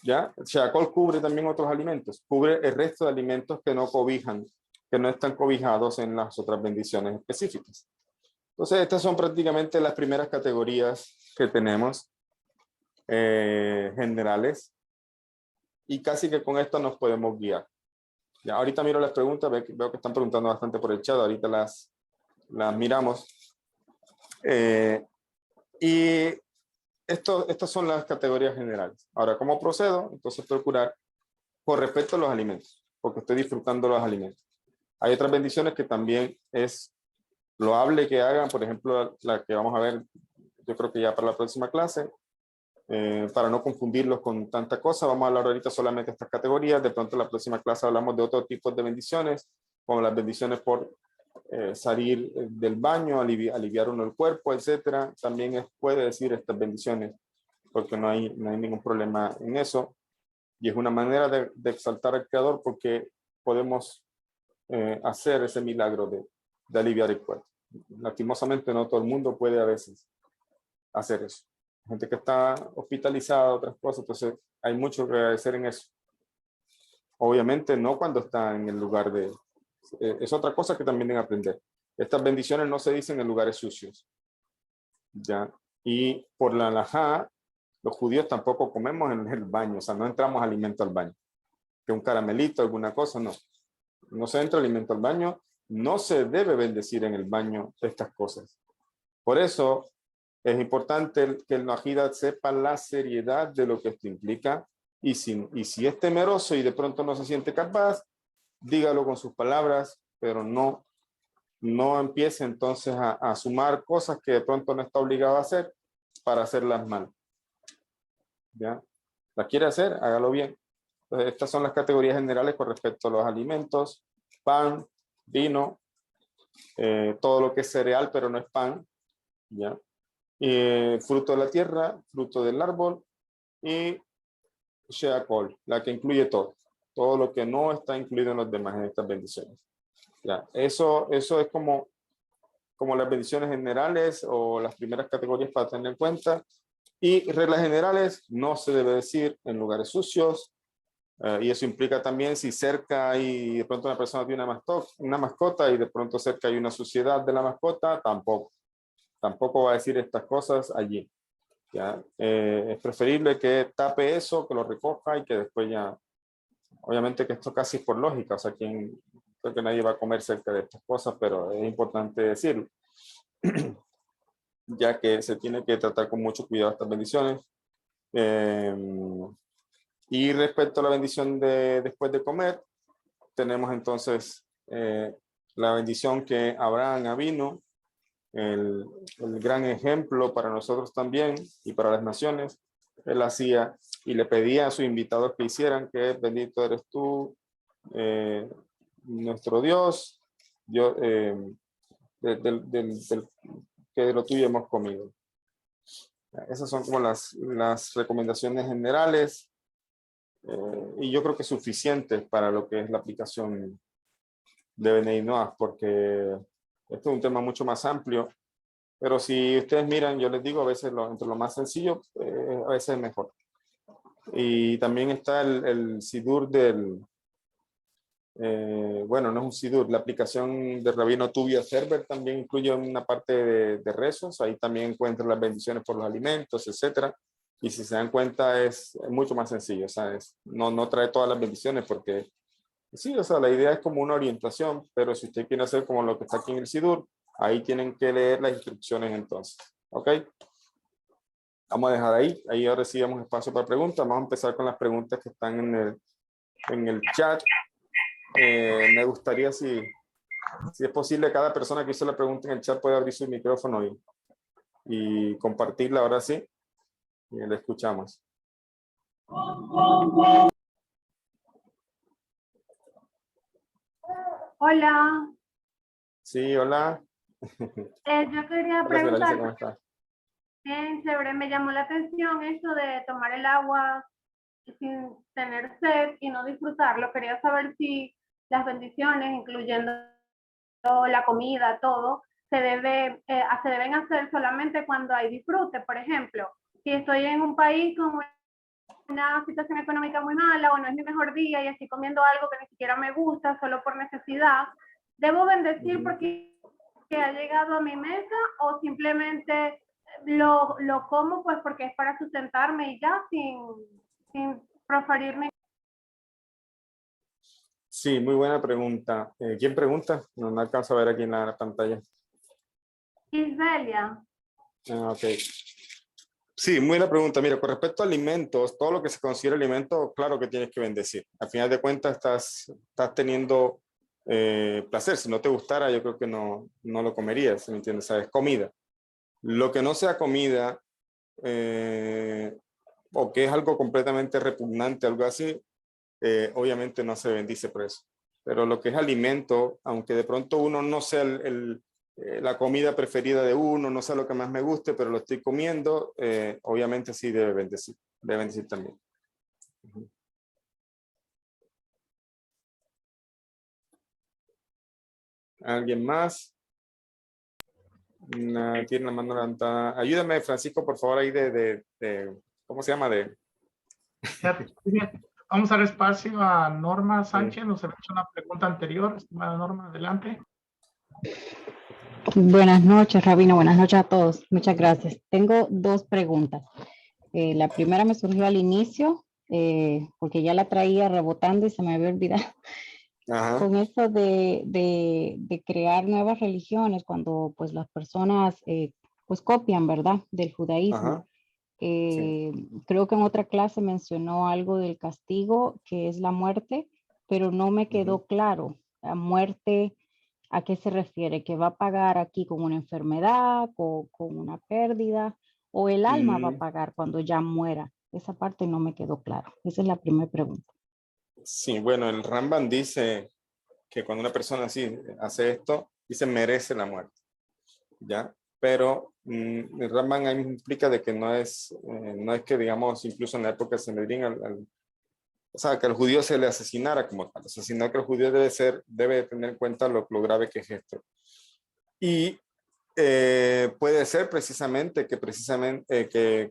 ¿Ya? Sheakol cubre también otros alimentos. Cubre el resto de alimentos que no cobijan, que no están cobijados en las otras bendiciones específicas. Entonces, estas son prácticamente las primeras categorías que tenemos generales. Y casi que con esto nos podemos guiar. Ya, ahorita miro las preguntas, veo que están preguntando bastante por el chat, ahorita las miramos. Y estas son las categorías generales. Ahora, ¿cómo procedo? Entonces procurar con respecto a los alimentos, porque estoy disfrutando los alimentos. Hay otras bendiciones que también es loable que hagan, por ejemplo, la que vamos a ver, yo creo que ya para la próxima clase, para no confundirlos con tanta cosa, vamos a hablar ahorita solamente de estas categorías. De pronto en la próxima clase hablamos de otro tipo de bendiciones, como las bendiciones por salir del baño, aliviar uno el cuerpo, etcétera. También puede decir estas bendiciones, porque no hay ningún problema en eso. Y es una manera de exaltar al Creador, porque podemos hacer ese milagro de aliviar el cuerpo. Lastimosamente no todo el mundo puede a veces hacer eso. Gente que está hospitalizada, otras cosas, entonces hay mucho que agradecer en eso. Obviamente no cuando está en el lugar de... es otra cosa que también deben aprender. Estas bendiciones no se dicen en lugares sucios. ¿Ya? Y por la halajá, los judíos tampoco comemos en el baño, o sea, no entramos alimento al baño. Que un caramelito, alguna cosa, no. No se entra alimento al baño, no se debe bendecir en el baño estas cosas. Por eso es importante que el Noahida sepa la seriedad de lo que esto implica, y si es temeroso y de pronto no se siente capaz, dígalo con sus palabras, pero no empiece entonces a sumar cosas que de pronto no está obligado a hacer para hacerlas mal. ¿Ya? ¿La quiere hacer? Hágalo bien. Entonces, estas son las categorías generales con respecto a los alimentos: pan, vino, todo lo que es cereal pero no es pan, ¿ya? Fruto de la tierra, fruto del árbol, y sheakol, la que incluye todo lo que no está incluido en los demás, en estas bendiciones. ¿Ya? Eso es como las bendiciones generales o las primeras categorías para tener en cuenta. Y reglas generales: no se debe decir en lugares sucios, y eso implica también si cerca hay de pronto una persona tiene una mascota y de pronto cerca hay una suciedad de la mascota, tampoco va a decir estas cosas allí. ¿Ya? Es preferible que tape eso, que lo recoja y que después ya, obviamente que esto casi es por lógica, o sea, creo que nadie va a comer cerca de estas cosas, pero es importante decirlo, ya que se tiene que tratar con mucho cuidado estas bendiciones. Y respecto a la bendición de después de comer, tenemos entonces la bendición que Abraham vino, el gran ejemplo para nosotros también y para las naciones. Él hacía y le pedía a sus invitados que hicieran, que es: bendito eres tú, nuestro Dios, que de lo tuyo hemos comido. Esas son como las recomendaciones generales, y yo creo que es suficiente para lo que es la aplicación de Bnei Noach, porque esto es un tema mucho más amplio, pero si ustedes miran, yo les digo, a veces entre lo más sencillo, a veces es mejor. Y también está el Sidur bueno, no es un Sidur, la aplicación de Rabino Tuvia Server también incluye una parte de rezos, ahí también encuentran las bendiciones por los alimentos, etcétera. Y si se dan cuenta es mucho más sencillo, o sea, no trae todas las bendiciones porque sí, o sea, la idea es como una orientación, pero si usted quiere hacer como lo que está aquí en el Sidur, ahí tienen que leer las instrucciones entonces. ¿Ok? Vamos a dejar ahí ahora sí damos espacio para preguntas. Vamos a empezar con las preguntas que están en el chat. Me gustaría si es posible, cada persona que hizo la pregunta en el chat puede abrir su micrófono y compartirla ahora sí. Y le escuchamos. Hola, Sí, hola. yo quería Hola, señora Alicia, ¿cómo preguntar, está? bien chévere, me llamó la atención eso de tomar el agua sin tener sed y no disfrutarlo. Quería saber si las bendiciones, incluyendo la comida, todo, se deben hacer solamente cuando hay disfrute. Por ejemplo, si estoy en un país con una situación económica muy mala o no es mi mejor día y estoy comiendo algo que ni siquiera me gusta solo por necesidad, ¿debo bendecir porque ha llegado a mi mesa o simplemente lo como pues porque es para sustentarme y ya sin proferirme? Sí, muy buena pregunta. ¿Quién pregunta? No alcanzo a ver aquí en la pantalla. Isbelia. Ok. Sí, muy buena pregunta. Mira, con respecto a alimentos, todo lo que se considera alimento, claro que tienes que bendecir. Al final de cuentas estás teniendo placer. Si no te gustara, yo creo que no lo comerías, ¿me entiendes? ¿Sabes? Comida. Lo que no sea comida o que es algo completamente repugnante, algo así, obviamente no se bendice por eso. Pero lo que es alimento, aunque de pronto uno no sea la comida preferida de uno, no sea lo que más me guste, pero lo estoy comiendo, obviamente sí debe bendecir también. ¿Alguien más? Tiene la mano levantada. Ayúdame, Francisco, por favor, ahí ¿cómo se llama? Ya, bien. Vamos a dar espacio a Norma Sánchez. Nos había hecho una pregunta anterior. Estimada Norma, adelante. Buenas noches, Rabino. Buenas noches a todos. Muchas gracias. Tengo dos preguntas. La primera me surgió al inicio, porque ya la traía rebotando y se me había olvidado. Ajá. Con esto de crear nuevas religiones, cuando pues las personas pues copian, ¿verdad? Del judaísmo. Ajá. Sí. Creo que en otra clase mencionó algo del castigo, que es la muerte, pero no me quedó claro. La muerte, ¿a qué se refiere? ¿Que va a pagar aquí con una enfermedad, con una pérdida? ¿O el alma va a pagar cuando ya muera? Esa parte no me quedó claro. Esa es la primera pregunta. Sí, bueno, el Rambam dice que cuando una persona así hace esto, dice merece la muerte, ¿ya? Pero el Rambam ahí implica de que no es que, digamos, incluso en la época de Sanedrín, o sea, que al judío se le asesinara como tal, o sea, sino que el judío debe tener en cuenta lo grave que es esto. Y puede ser precisamente que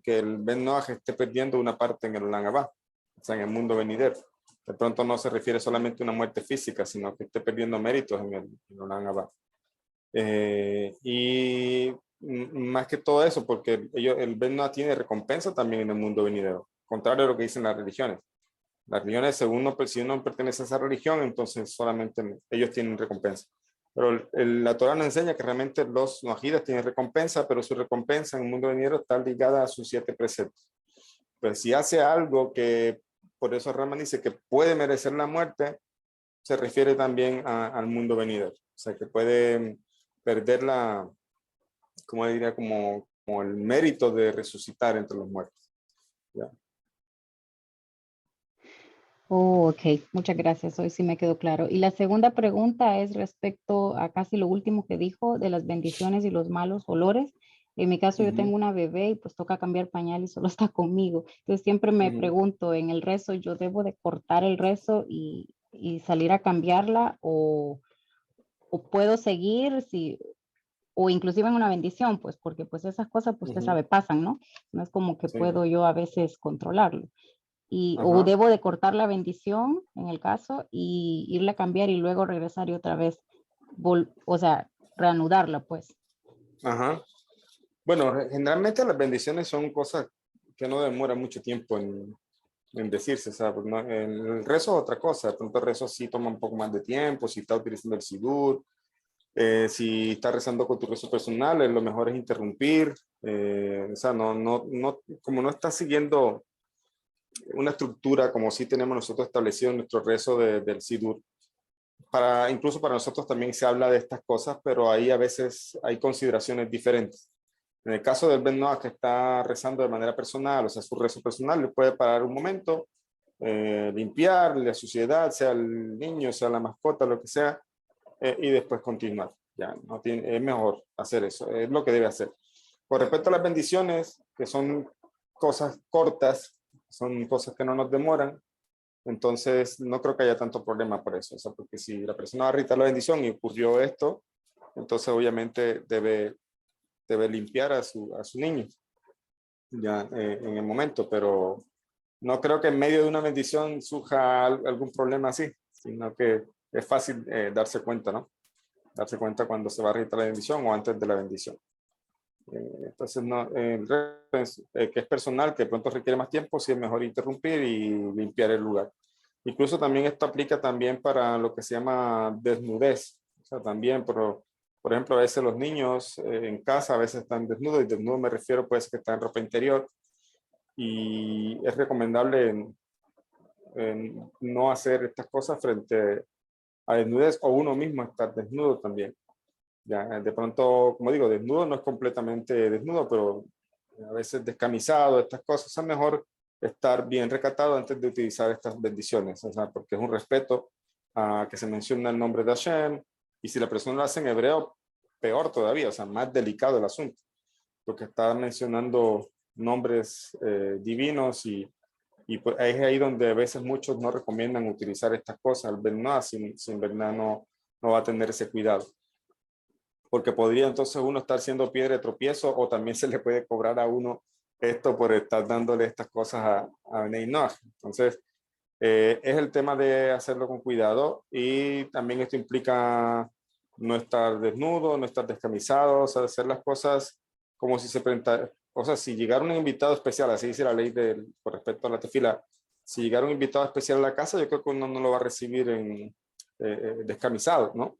el Ben Noach esté perdiendo una parte en el Olam Abba, o sea, en el mundo venidero. De pronto no se refiere solamente a una muerte física, sino que esté perdiendo méritos en el Olam Abba. Y más que todo eso, porque el Ben Noach tiene recompensa también en el mundo venidero, contrario a lo que dicen las religiones. Las religiones, según si uno pertenece a esa religión, entonces solamente ellos tienen recompensa. Pero la Torah nos enseña que realmente los noajidas tienen recompensa, pero su recompensa en el mundo venidero está ligada a sus 7 preceptos. Pues si hace algo que, por eso Raman dice que puede merecer la muerte, se refiere también al mundo venidero. O sea, que puede perder como diría, como el mérito de resucitar entre los muertos. ¿Ya? Oh, ok, muchas gracias. Hoy sí me quedó claro. Y la segunda pregunta es respecto a casi lo último que dijo de las bendiciones y los malos olores. En mi caso, yo tengo una bebé y pues toca cambiar pañal y solo está conmigo. Entonces siempre me pregunto, en el rezo, ¿yo debo de cortar el rezo y salir a cambiarla o puedo seguir o inclusive en una bendición, pues porque pues esas cosas, pues usted sabe, pasan, ¿no? No es como que Sí. puedo yo a veces controlarlo. O debo de cortar la bendición en el caso y irla a cambiar y luego regresar y otra vez, o sea, reanudarla pues. Ajá. Bueno, generalmente las bendiciones son cosas que no demoran mucho tiempo en decirse, o sea, pues no, el rezo es otra cosa, de pronto el rezo sí toma un poco más de tiempo, si está utilizando el sidur, si está rezando con tu rezo personal, lo mejor es interrumpir, o sea, como no está siguiendo una estructura como sí tenemos nosotros establecido en nuestro rezo del sidur, incluso para nosotros también se habla de estas cosas, pero ahí a veces hay consideraciones diferentes. En el caso del Ben Noach que está rezando de manera personal, o sea, su rezo personal, le puede parar un momento, limpiar la suciedad, sea el niño, sea la mascota, lo que sea, y después continuar. Ya, es mejor hacer eso, es lo que debe hacer. Con respecto a las bendiciones, que son cosas cortas, son cosas que no nos demoran, entonces no creo que haya tanto problema por eso. O sea, porque si la persona va a recitar la bendición y ocurrió esto, entonces obviamente debe limpiar a su niño ya en el momento, pero no creo que en medio de una bendición surja algún problema así, sino que es fácil darse cuenta, ¿no? Darse cuenta cuando se va a recitar la bendición o antes de la bendición. Entonces, que es personal, que de pronto requiere más tiempo, sí es mejor interrumpir y limpiar el lugar. Incluso también esto aplica también para lo que se llama desnudez, o sea, también, pero Por ejemplo, a veces los niños en casa a veces están desnudos, y desnudo me refiero pues que están en ropa interior, y es recomendable no hacer estas cosas frente a desnudez, o uno mismo estar desnudo también. Ya, de pronto, como digo, desnudo no es completamente desnudo, pero a veces descamisado, estas cosas, es mejor estar bien recatado antes de utilizar estas bendiciones, o sea, porque es un respeto a que se menciona el nombre de Hashem, y si la persona lo hace en hebreo, peor todavía, o sea, más delicado el asunto, porque está mencionando nombres divinos, y pues es ahí donde a veces muchos no recomiendan utilizar estas cosas, al verdad, sin verdad no va a tener ese cuidado, porque podría entonces uno estar siendo piedra de tropiezo, o también se le puede cobrar a uno esto por estar dándole estas cosas a Bnei Noach. Entonces, es el tema de hacerlo con cuidado, y también esto implica no estar desnudo, no estar descamisado, o sea, hacer las cosas como si se presentara, o sea, si llegara un invitado especial, así dice la ley con respecto a la tefila, si llegara un invitado especial a la casa, yo creo que uno no lo va a recibir descamisado, ¿no?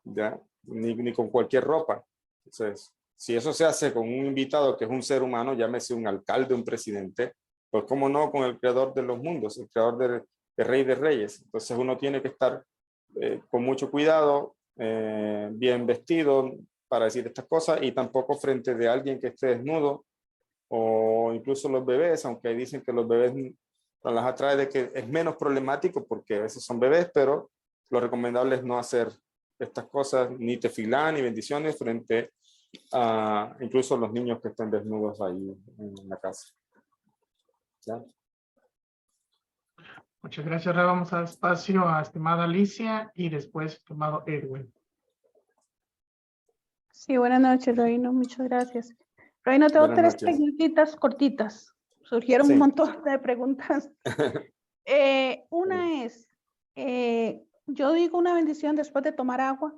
¿Ya? Ni con cualquier ropa. Entonces, si eso se hace con un invitado que es un ser humano, llámese un alcalde, un presidente, pues cómo no con el creador de los mundos, el creador de Rey de Reyes. Entonces uno tiene que estar con mucho cuidado, bien vestido para decir estas cosas, y tampoco frente de alguien que esté desnudo, o incluso los bebés, aunque dicen que los bebés las atrae, de que es menos problemático porque a veces son bebés, pero lo recomendable es no hacer estas cosas, ni tefilá, ni bendiciones frente a incluso los niños que estén desnudos ahí en la casa. ¿Ya? Muchas gracias, Rab. Vamos a dar espacio a estimada Alicia y después estimado Edwin. Sí, buenas noches, Reino. Muchas gracias. Reino, tengo Buenas tres noches. preguntitas cortitas. Surgieron Sí. un montón de preguntas. Una es, yo digo una bendición después de tomar agua.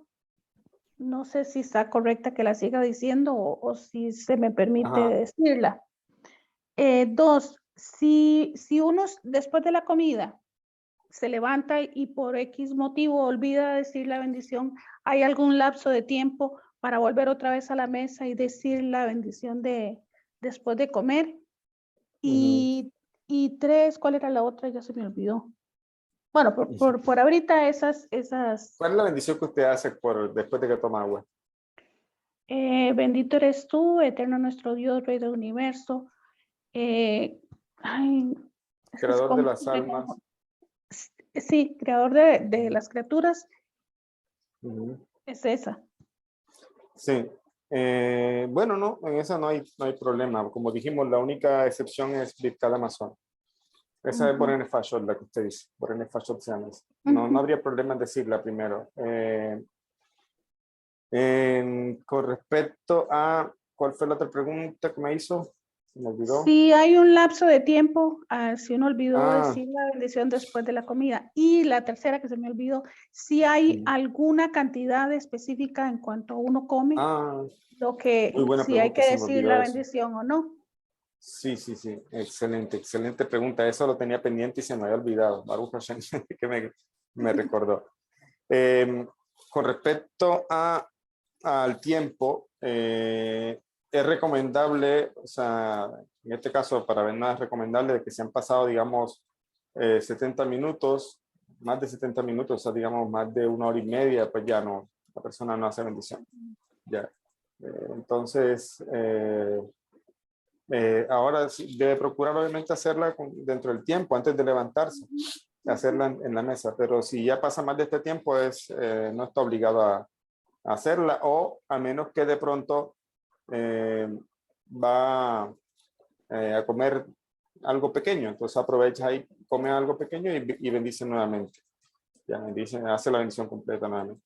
No sé si está correcta que la siga diciendo o si se me permite Ajá. decirla. Dos, si uno después de la comida se levanta y por X motivo olvida decir la bendición, ¿hay algún lapso de tiempo para volver otra vez a la mesa y decir la bendición después de comer? Y tres, ¿cuál era la otra? Ya se me olvidó. Bueno, por ahorita esas. ¿Cuál es la bendición que usted hace después de que toma agua? Bendito eres tú, eterno nuestro Dios, Rey del universo. Ay, es que Creador de las almas. Sí, creador de las criaturas. Uh-huh. Es esa. Sí. Bueno, no, en esa no hay problema. Como dijimos, la única excepción es Birkat Amazon. Esa es Borene Fashot, la que usted dice. Borene Fashot se llama. No habría problema en decirla primero. Con respecto a, ¿cuál fue la otra pregunta que me hizo? Se me olvidó. Si hay un lapso de tiempo, si uno olvidó decir la bendición después de la comida. Y la tercera que se me olvidó, si hay alguna cantidad específica en cuanto uno come, lo que muy buena si pregunta, hay que se me decir olvidó la eso. bendición o no. Sí. Excelente pregunta. Eso lo tenía pendiente y se me había olvidado. Baruch Hashem, que me recordó. Con respecto al tiempo, es recomendable, o sea, en este caso para Bernard es recomendable que se han pasado, digamos, 70 minutos, más de 70 minutos, o sea, digamos, más de 1 hora y media, pues ya no, la persona no hace bendición. Ya. Entonces, ahora sí, debe procurar obviamente hacerla dentro del tiempo, antes de levantarse, hacerla en la mesa, pero si ya pasa más de este tiempo, no está obligado a hacerla, o a menos que de pronto va a comer algo pequeño, entonces aprovecha ahí, come algo pequeño y bendice nuevamente. Ya bendice, hace la bendición completa nuevamente.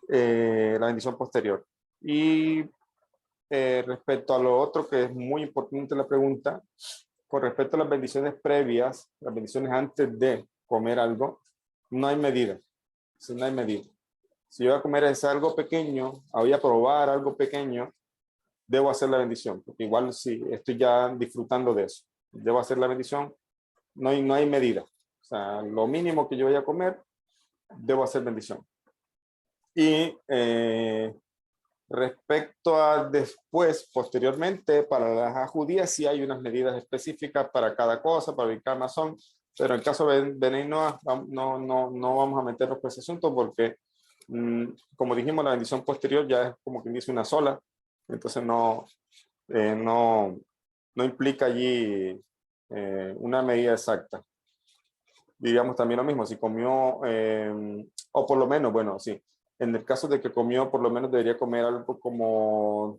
La bendición posterior. Y respecto a lo otro, que es muy importante la pregunta, con respecto a las bendiciones previas, las bendiciones antes de comer algo, no hay medida. Si no hay medida. Si yo voy a comer algo pequeño, voy a probar algo pequeño, debo hacer la bendición, porque igual si estoy ya disfrutando de eso, debo hacer la bendición, no hay medida. O sea, lo mínimo que yo voy a comer, debo hacer bendición. Y Respecto a después, posteriormente, para las judías sí hay unas medidas específicas para cada cosa, para ubicar Amazon, pero en el caso de Benay Noah no vamos a meternos por ese asunto porque, como dijimos, la bendición posterior ya es como quien dice una sola, entonces no implica allí una medida exacta. Diríamos también lo mismo, si comió, o por lo menos, bueno, sí, en el caso de que comió, por lo menos debería comer algo como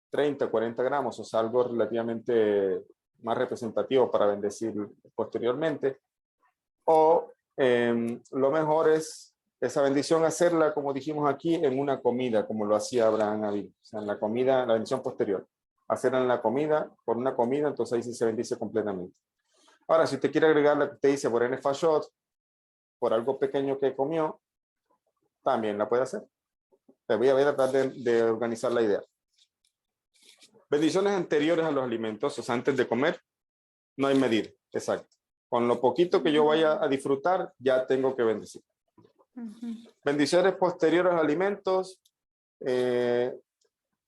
30, 40 gramos, o sea, algo relativamente más representativo para bendecir posteriormente. O lo mejor es esa bendición hacerla, como dijimos aquí, en una comida, como lo hacía Abraham Abin, o sea, en la comida, la bendición posterior. Hacerla en la comida, por una comida, entonces ahí sí se bendice completamente. Ahora, si usted quiere agregar la que usted dice por Nefashot, por algo pequeño que comió, también la puede hacer. Te voy a tratar de organizar la idea. Bendiciones anteriores a los alimentos, o sea, antes de comer, no hay medida, exacto. Con lo poquito que yo vaya a disfrutar, ya tengo que bendecir. Bendiciones posteriores a los alimentos,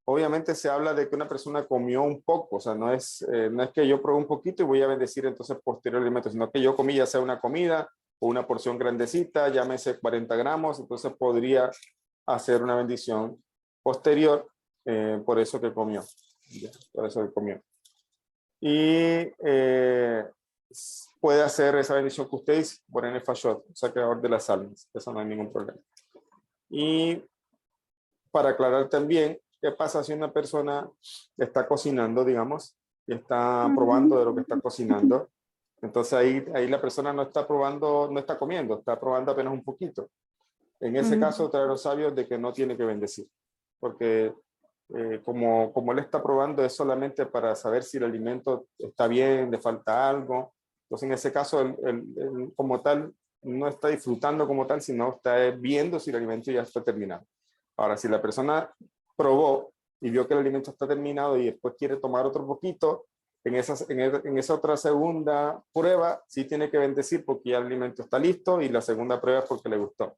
obviamente se habla de que una persona comió un poco, o sea, no es que yo probé un poquito y voy a bendecir entonces posterior al alimento, sino que yo comí ya sea una comida o una porción grandecita, llámese 40 gramos, entonces podría hacer una bendición posterior por eso que comió. Por eso que comió. Y puede hacer esa bendición que usted dice, por Nefashot, o sea, creador de las almas, eso no hay ningún problema. Y para aclarar también, ¿qué pasa si una persona está cocinando, digamos, y está probando de lo que está cocinando? Entonces ahí la persona no está probando, no está comiendo, está probando apenas un poquito. En ese caso, traer los sabios de que no tiene que bendecir, porque como él está probando es solamente para saber si el alimento está bien, le falta algo. Entonces en ese caso, él como tal no está disfrutando como tal, sino está viendo si el alimento ya está terminado. Ahora, si la persona probó y vio que el alimento está terminado y después quiere tomar otro poquito, en esa otra segunda prueba sí tiene que bendecir porque ya el alimento está listo y la segunda prueba es porque le gustó.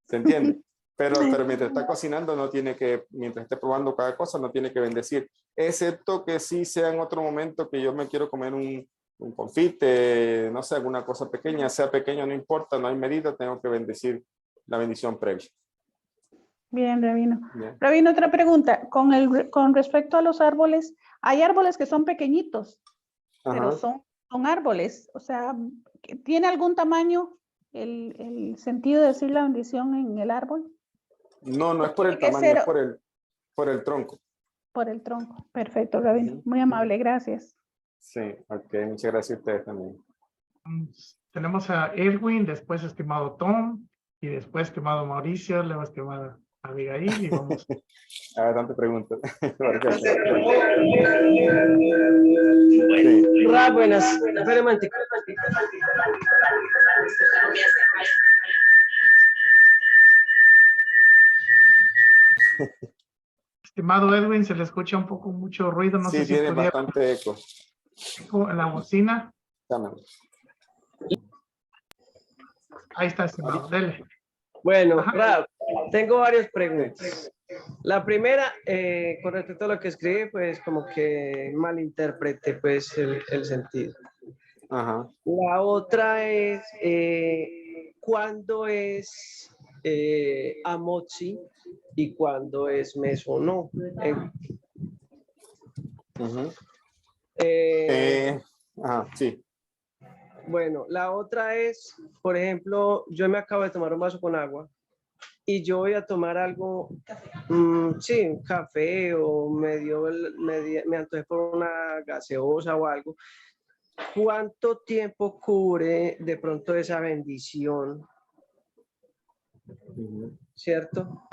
¿Se entiende? Pero mientras está cocinando no tiene que, mientras esté probando cada cosa no tiene que bendecir, excepto que sí sea en otro momento que yo me quiero comer un confite, no sé, alguna cosa pequeña, sea pequeño no importa, no hay medida, tengo que bendecir la bendición previa. Bien, Rabino. Bien. Rabino, otra pregunta. Con respecto a los árboles, hay árboles que son pequeñitos, pero son árboles. O sea, ¿tiene algún tamaño el sentido de decir la bendición en el árbol? No es por el tamaño, es por el tronco. Por el tronco. Perfecto, Rabino. Muy amable, gracias. Sí, ok, muchas gracias a ustedes también. Tenemos a Edwin, después estimado Tom, y después estimado Mauricio, luego estimada Abigail, y vamos. A ver, tantas preguntas. Buenas. Espera un momentico. Estimado Edwin, se le escucha un poco mucho ruido, no sé Sí, si tiene pudiera bastante eco. en la bocina. Dámelo. Ahí está, estimado, dele. Bueno, Ajá. Rab, tengo varias preguntas. La primera, con respecto a lo que escribí, pues como que malinterpreté pues el sentido. Ajá. La otra es, ¿cuándo es Amotzi y cuándo es Mesono? Sí. Bueno, la otra es, por ejemplo, yo me acabo de tomar un vaso con agua y yo voy a tomar algo, sí, un café o me antojé por una gaseosa o algo. ¿Cuánto tiempo cubre de pronto esa bendición? ¿Cierto?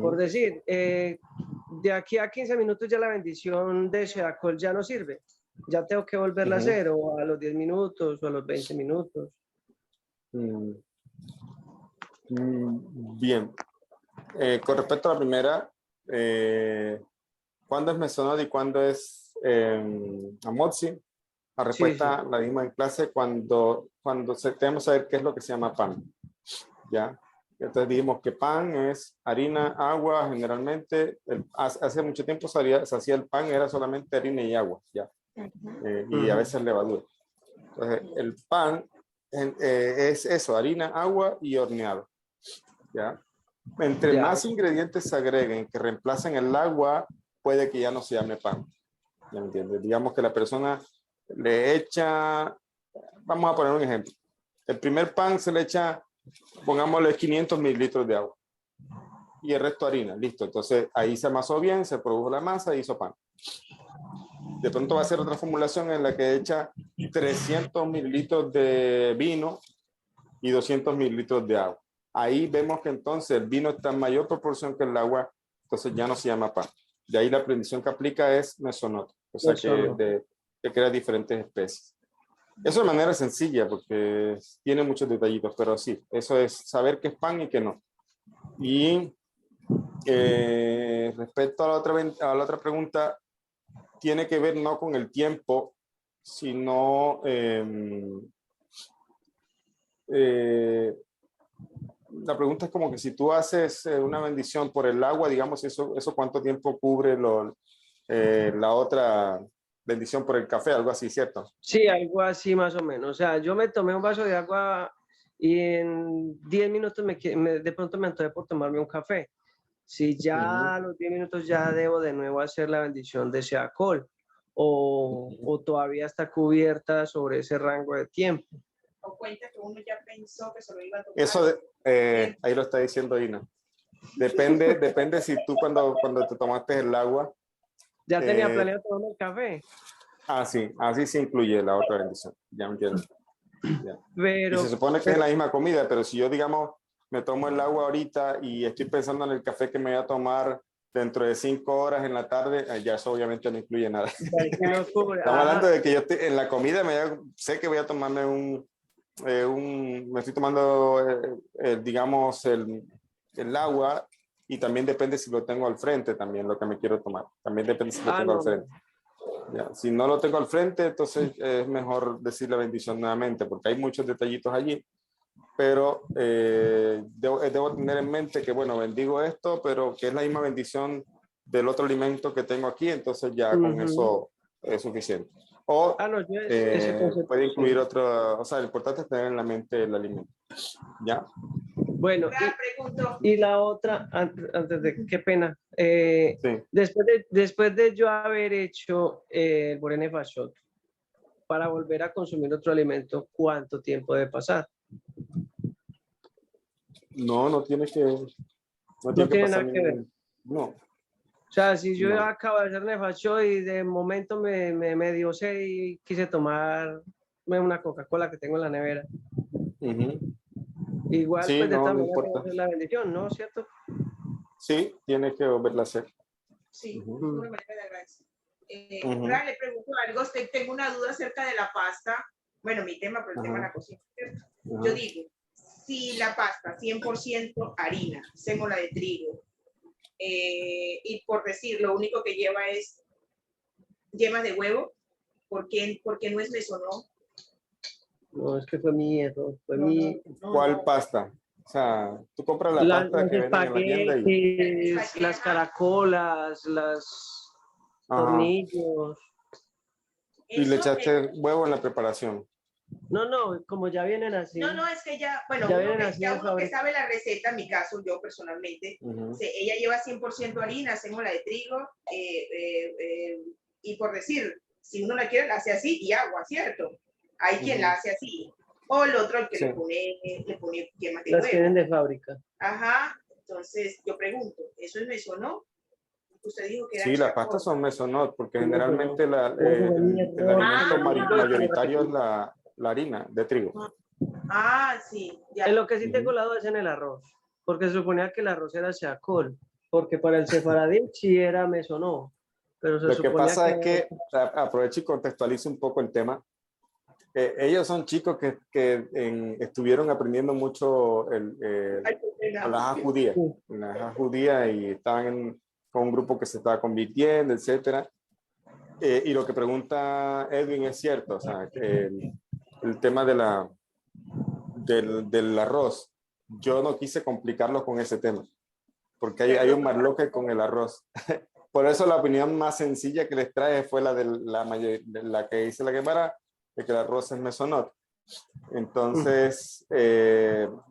Por decir, de aquí a 15 minutos ya la bendición de Sheakol ya no sirve. Ya tengo que volverla a hacer o a los 10 minutos o a los 20 minutos. Bien. Con respecto a la primera, ¿cuándo es Mesonot y cuándo es Amotzi? La respuesta la dimos en clase cuando tenemos que saber qué es lo que se llama pan. ¿Ya? Entonces dijimos que pan es harina, agua, generalmente, hace mucho tiempo se hacía el pan, era solamente harina y agua, ya. Y a veces levadura. Entonces, el pan es eso, harina, agua y horneado, ¿ya? Entre Ya. más ingredientes se agreguen que reemplacen el agua, puede que ya no se llame pan. ¿Ya me entiendes? Digamos que la persona le echa, vamos a poner un ejemplo. El primer pan se le echa, pongámosle 500 mililitros de agua y el resto harina, listo. Entonces ahí se amasó bien, se produjo la masa y hizo pan. De pronto va a ser otra formulación en la que echa 300 mililitros de vino y 200 mililitros de agua. Ahí vemos que entonces el vino está en mayor proporción que el agua, entonces ya no se llama pan. De ahí la precisión que aplica es mesonoto, o sea que crea diferentes especies. Eso de manera sencilla porque tiene muchos detallitos, pero sí, eso es saber qué es pan y qué no. Y respecto a la otra pregunta, tiene que ver no con el tiempo, sino la pregunta es como que si tú haces una bendición por el agua, digamos, eso ¿cuánto tiempo cubre la otra bendición por el café? Algo así, ¿cierto? Sí, algo así más o menos. O sea, yo me tomé un vaso de agua y en 10 minutos de pronto me antojé por tomarme un café. Si ya a los 10 minutos ya debo de nuevo hacer la bendición de ese alcohol o todavía está cubierta sobre ese rango de tiempo. O cuenta que uno ya pensó que se lo iba a tomar. Eso, ahí lo está diciendo Ina. Depende si tú cuando te tomaste el agua. Ya tenía planeado tomarme el café. Sí, así se incluye la otra bendición. Ya me entiendo. Ya. Pero, y se supone que es la misma comida, pero si yo, digamos, me tomo el agua ahorita y estoy pensando en el café que me voy a tomar dentro de 5 horas en la tarde, ya eso obviamente no incluye nada. Estamos hablando de que yo en la comida sé que voy a tomarme me estoy tomando, digamos, el agua, y también depende si lo tengo al frente, también lo que me quiero tomar. También depende si lo tengo al frente. Ya, si no lo tengo al frente, entonces es mejor decir la bendición nuevamente, porque hay muchos detallitos allí. Pero debo tener en mente que, bueno, bendigo esto, pero que es la misma bendición del otro alimento que tengo aquí, entonces ya con eso es suficiente. O puede incluir otro, o sea, lo importante es tener en la mente el alimento. ¿Ya? Bueno, y la otra, antes de, qué pena, sí. después de yo haber hecho el Borene Fashot, para volver a consumir otro alimento, ¿cuánto tiempo debe pasar? No tiene que, no tiene nada que ver. No. O sea, si yo acabo de hacer Nefashot y de momento me dio sed y quise tomarme una Coca-Cola que tengo en la nevera. Igual, sí, pues de tal manera manera hacer la bendición, ¿no? ¿Cierto? Sí, tienes que volverla a hacer. Sí, una manera de agradecer. Le pregunto algo, tengo una duda acerca de la pasta. Bueno, mi tema, pero el tema de la cocina, ¿cierto? Yo digo, si la pasta 100% harina, sémola de trigo, y por decir, lo único que lleva es yemas de huevo, porque no es mesonó. No, es que fue mi error, ¿Cuál pasta? O sea, tú compras la pasta que venden en la tienda y... las caracolas, las tornillos. Y le echaste huevo en la preparación. No, como ya vienen así. No, es que ya, bueno, uno que sabe la receta, en mi caso, yo personalmente, ella lleva 100% harina, hacemos la de trigo, y por decir, si uno la quiere, la hace así y agua, ¿cierto? Hay quien la hace así. O el otro, el que le pone yemas de huevo. Las tienen de fábrica. Ajá, entonces yo pregunto, ¿eso es mesonó? Usted dijo que era las pastas son mesonot, porque generalmente el alimento mayoritario es la harina de trigo. Sí. Ya. En lo que sí tengo la duda es en el arroz, porque se suponía que el arroz era shakol, porque para el sefaradí sí era mesonó. Pero lo que pasa es que, aprovecho y contextualizo un poco el tema. Ellos son chicos que estuvieron aprendiendo mucho la halajá judía, y estaban con un grupo que se estaba convirtiendo, etcétera. Y lo que pregunta Edwin es cierto, o sea, el tema del arroz. yo no quise complicarlo con ese tema, porque hay un marloque con el arroz. Por eso la opinión más sencilla que les traje fue la de la que dice la Guevara, de que el arroz es mesonot. Entonces,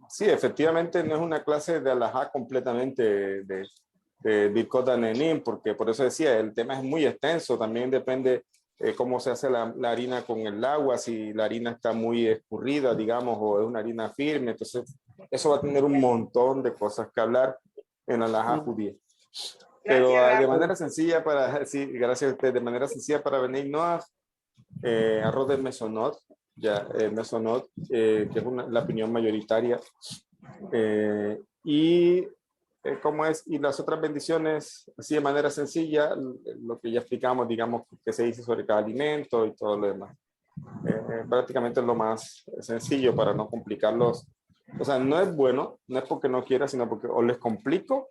sí, efectivamente no es una clase de alajá completamente de Birkot Hanenim, porque por eso decía, el tema es muy extenso, también depende cómo se hace la harina con el agua, si la harina está muy escurrida, digamos, o es una harina firme, entonces eso va a tener un montón de cosas que hablar en la alajá judía. Pero Gracias, de Rafa. manera sencilla para, sí, gracias a usted, de manera sencilla para venir Noah, arroz de mesonot, ya, mesonot, que es la opinión mayoritaria, y cómo es, y las otras bendiciones, así de manera sencilla, lo que ya explicamos, digamos, que se dice sobre cada alimento y todo lo demás. Prácticamente es lo más sencillo para no complicarlos. O sea, no es bueno, no es porque no quiera, sino porque o les complico,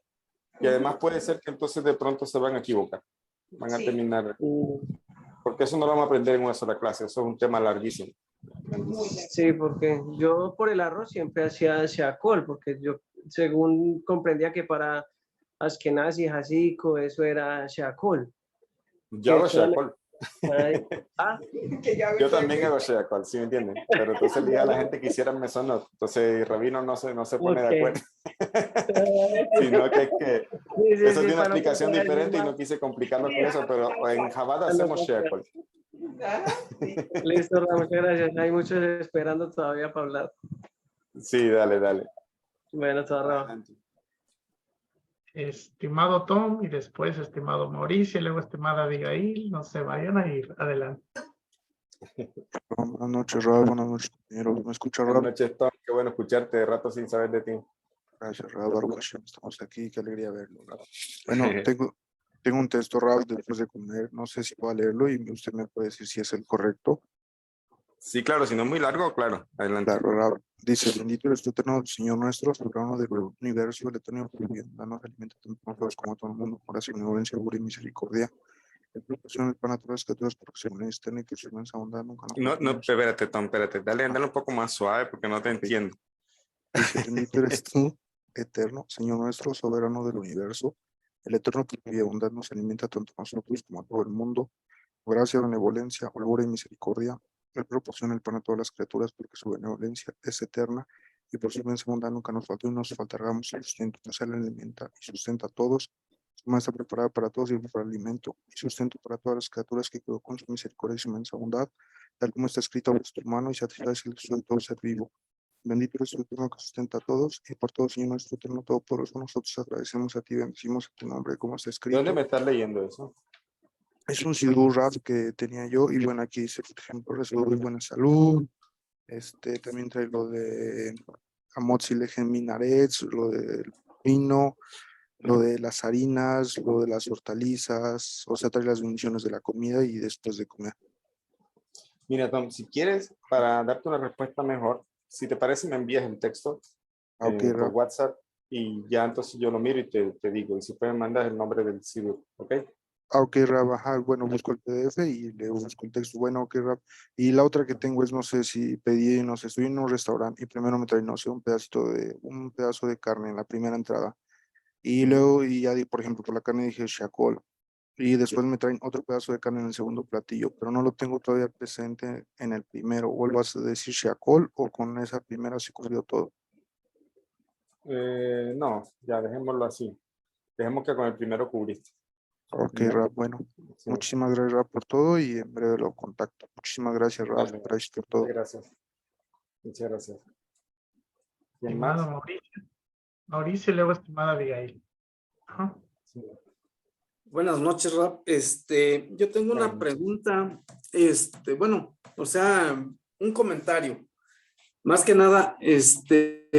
y además puede ser que entonces de pronto se van a equivocar, van a terminar, porque eso no lo vamos a aprender en una sola clase, eso es un tema larguísimo. Sí, porque yo por el arroz siempre hacía Sheakol, porque yo según comprendía que para Ashkenazi y Hasico eso era Sheakol. Yo hago Sheakol. Yo también hago Sheakol, ¿sí me entienden? Pero entonces le dije a la gente que hicieran mesonot, entonces el rabino no se pone de acuerdo. Sino que es que eso tiene una explicación diferente y no quise complicarlo con eso, pero en Chabad hacemos Sheakol. Listo, Rafa, muchas gracias. Hay muchos esperando todavía para hablar. Sí, dale. Bueno, todo Rafa. Estimado Tom y después estimado Mauricio y luego estimada Abigail, no se vayan a ir. Adelante. Buenas noches, Rab. Buenas noches, compañeros. ¿Me escucha, Rab? Buenas noches, Tom. Qué bueno escucharte de rato sin saber de ti. Gracias, Rab. Baruch Hashem, estamos aquí. Qué alegría verlo, Rab. Bueno, tengo un texto, Rab, después de comer. No sé si puedo leerlo y usted me puede decir si es el correcto. Sí, claro. Si no es muy largo, claro. Adelante. Claro, Rab. Dice, bendito eres tú, eterno Señor nuestro, soberano del universo, el eterno bien, danos alimento tanto nosotros como a todo el mundo, por así benevolencia, amor y misericordia. El proporciona el pan a todas las criaturas porque se necesitan y que su inmensa bondad nunca nos No, espérate, Tom, espérate. Dale un poco más suave porque no te entiendo. Dice, bendito eres tú, eterno, Señor nuestro, soberano del universo, el eterno que vive bondad nos alimenta tanto a nosotros como a todo el mundo. Gracia, benevolencia, holgura y misericordia. Él proporciona el pan a todas las criaturas porque su benevolencia es eterna y por su inmensa bondad nunca nos faltó y nos faltará el sustento. Pues él alimenta y sustenta a todos. Su mano está preparada para todos y para alimento y sustento para todas las criaturas que quedó con su misericordia y su inmensa bondad, tal como está escrito en tu mano y satisface el deseo de todo ser vivo. Bendito eres tu eterno que sustenta a todos y por todo, Señor nuestro eterno todopoderoso, nosotros agradecemos a ti, bendecimos a tu nombre, como está escrito. ¿Dónde me estás leyendo eso? Es un Sidur Raf que tenía yo y bueno, aquí dice, por ejemplo, recibo de buena salud, también trae lo de Amotzi Lejen Minarets, lo del vino, lo de las harinas, lo de las hortalizas, o sea, trae las bendiciones de la comida y después de comer. Mira, Tom, si quieres, para darte una respuesta mejor, si te parece, me envías el texto por WhatsApp y ya entonces yo lo miro y te digo. Y si pueden mandar el nombre del Sidur, ¿ok? Ok, Rab, ajá, bueno, busco el PDF y le busco el texto. Bueno, ok, Rab. Y la otra que tengo es, no sé si pedí, no sé, estoy en un restaurante y primero me traen, no sé, un pedazo de carne en la primera entrada. Y luego, y ya di, por ejemplo, por la carne dije Sheakol. Y después me traen otro pedazo de carne en el segundo platillo, pero no lo tengo todavía presente en el primero. ¿Vuelvo a decir Sheakol o con esa primera se cubrió todo? No, ya dejémoslo así. Dejemos que con el primero cubriste. Ok, Rab, bueno. Sí. Muchísimas gracias, Rab, por todo y en breve lo contacto. Muchísimas gracias, Rab, gracias por todo. Gracias. Muchas gracias. ¿Quién Estimado más? Mauricio y luego estimada Abigail. Sí. Buenas noches, Rab. Yo tengo una pregunta, bueno, o sea, un comentario. Más que nada,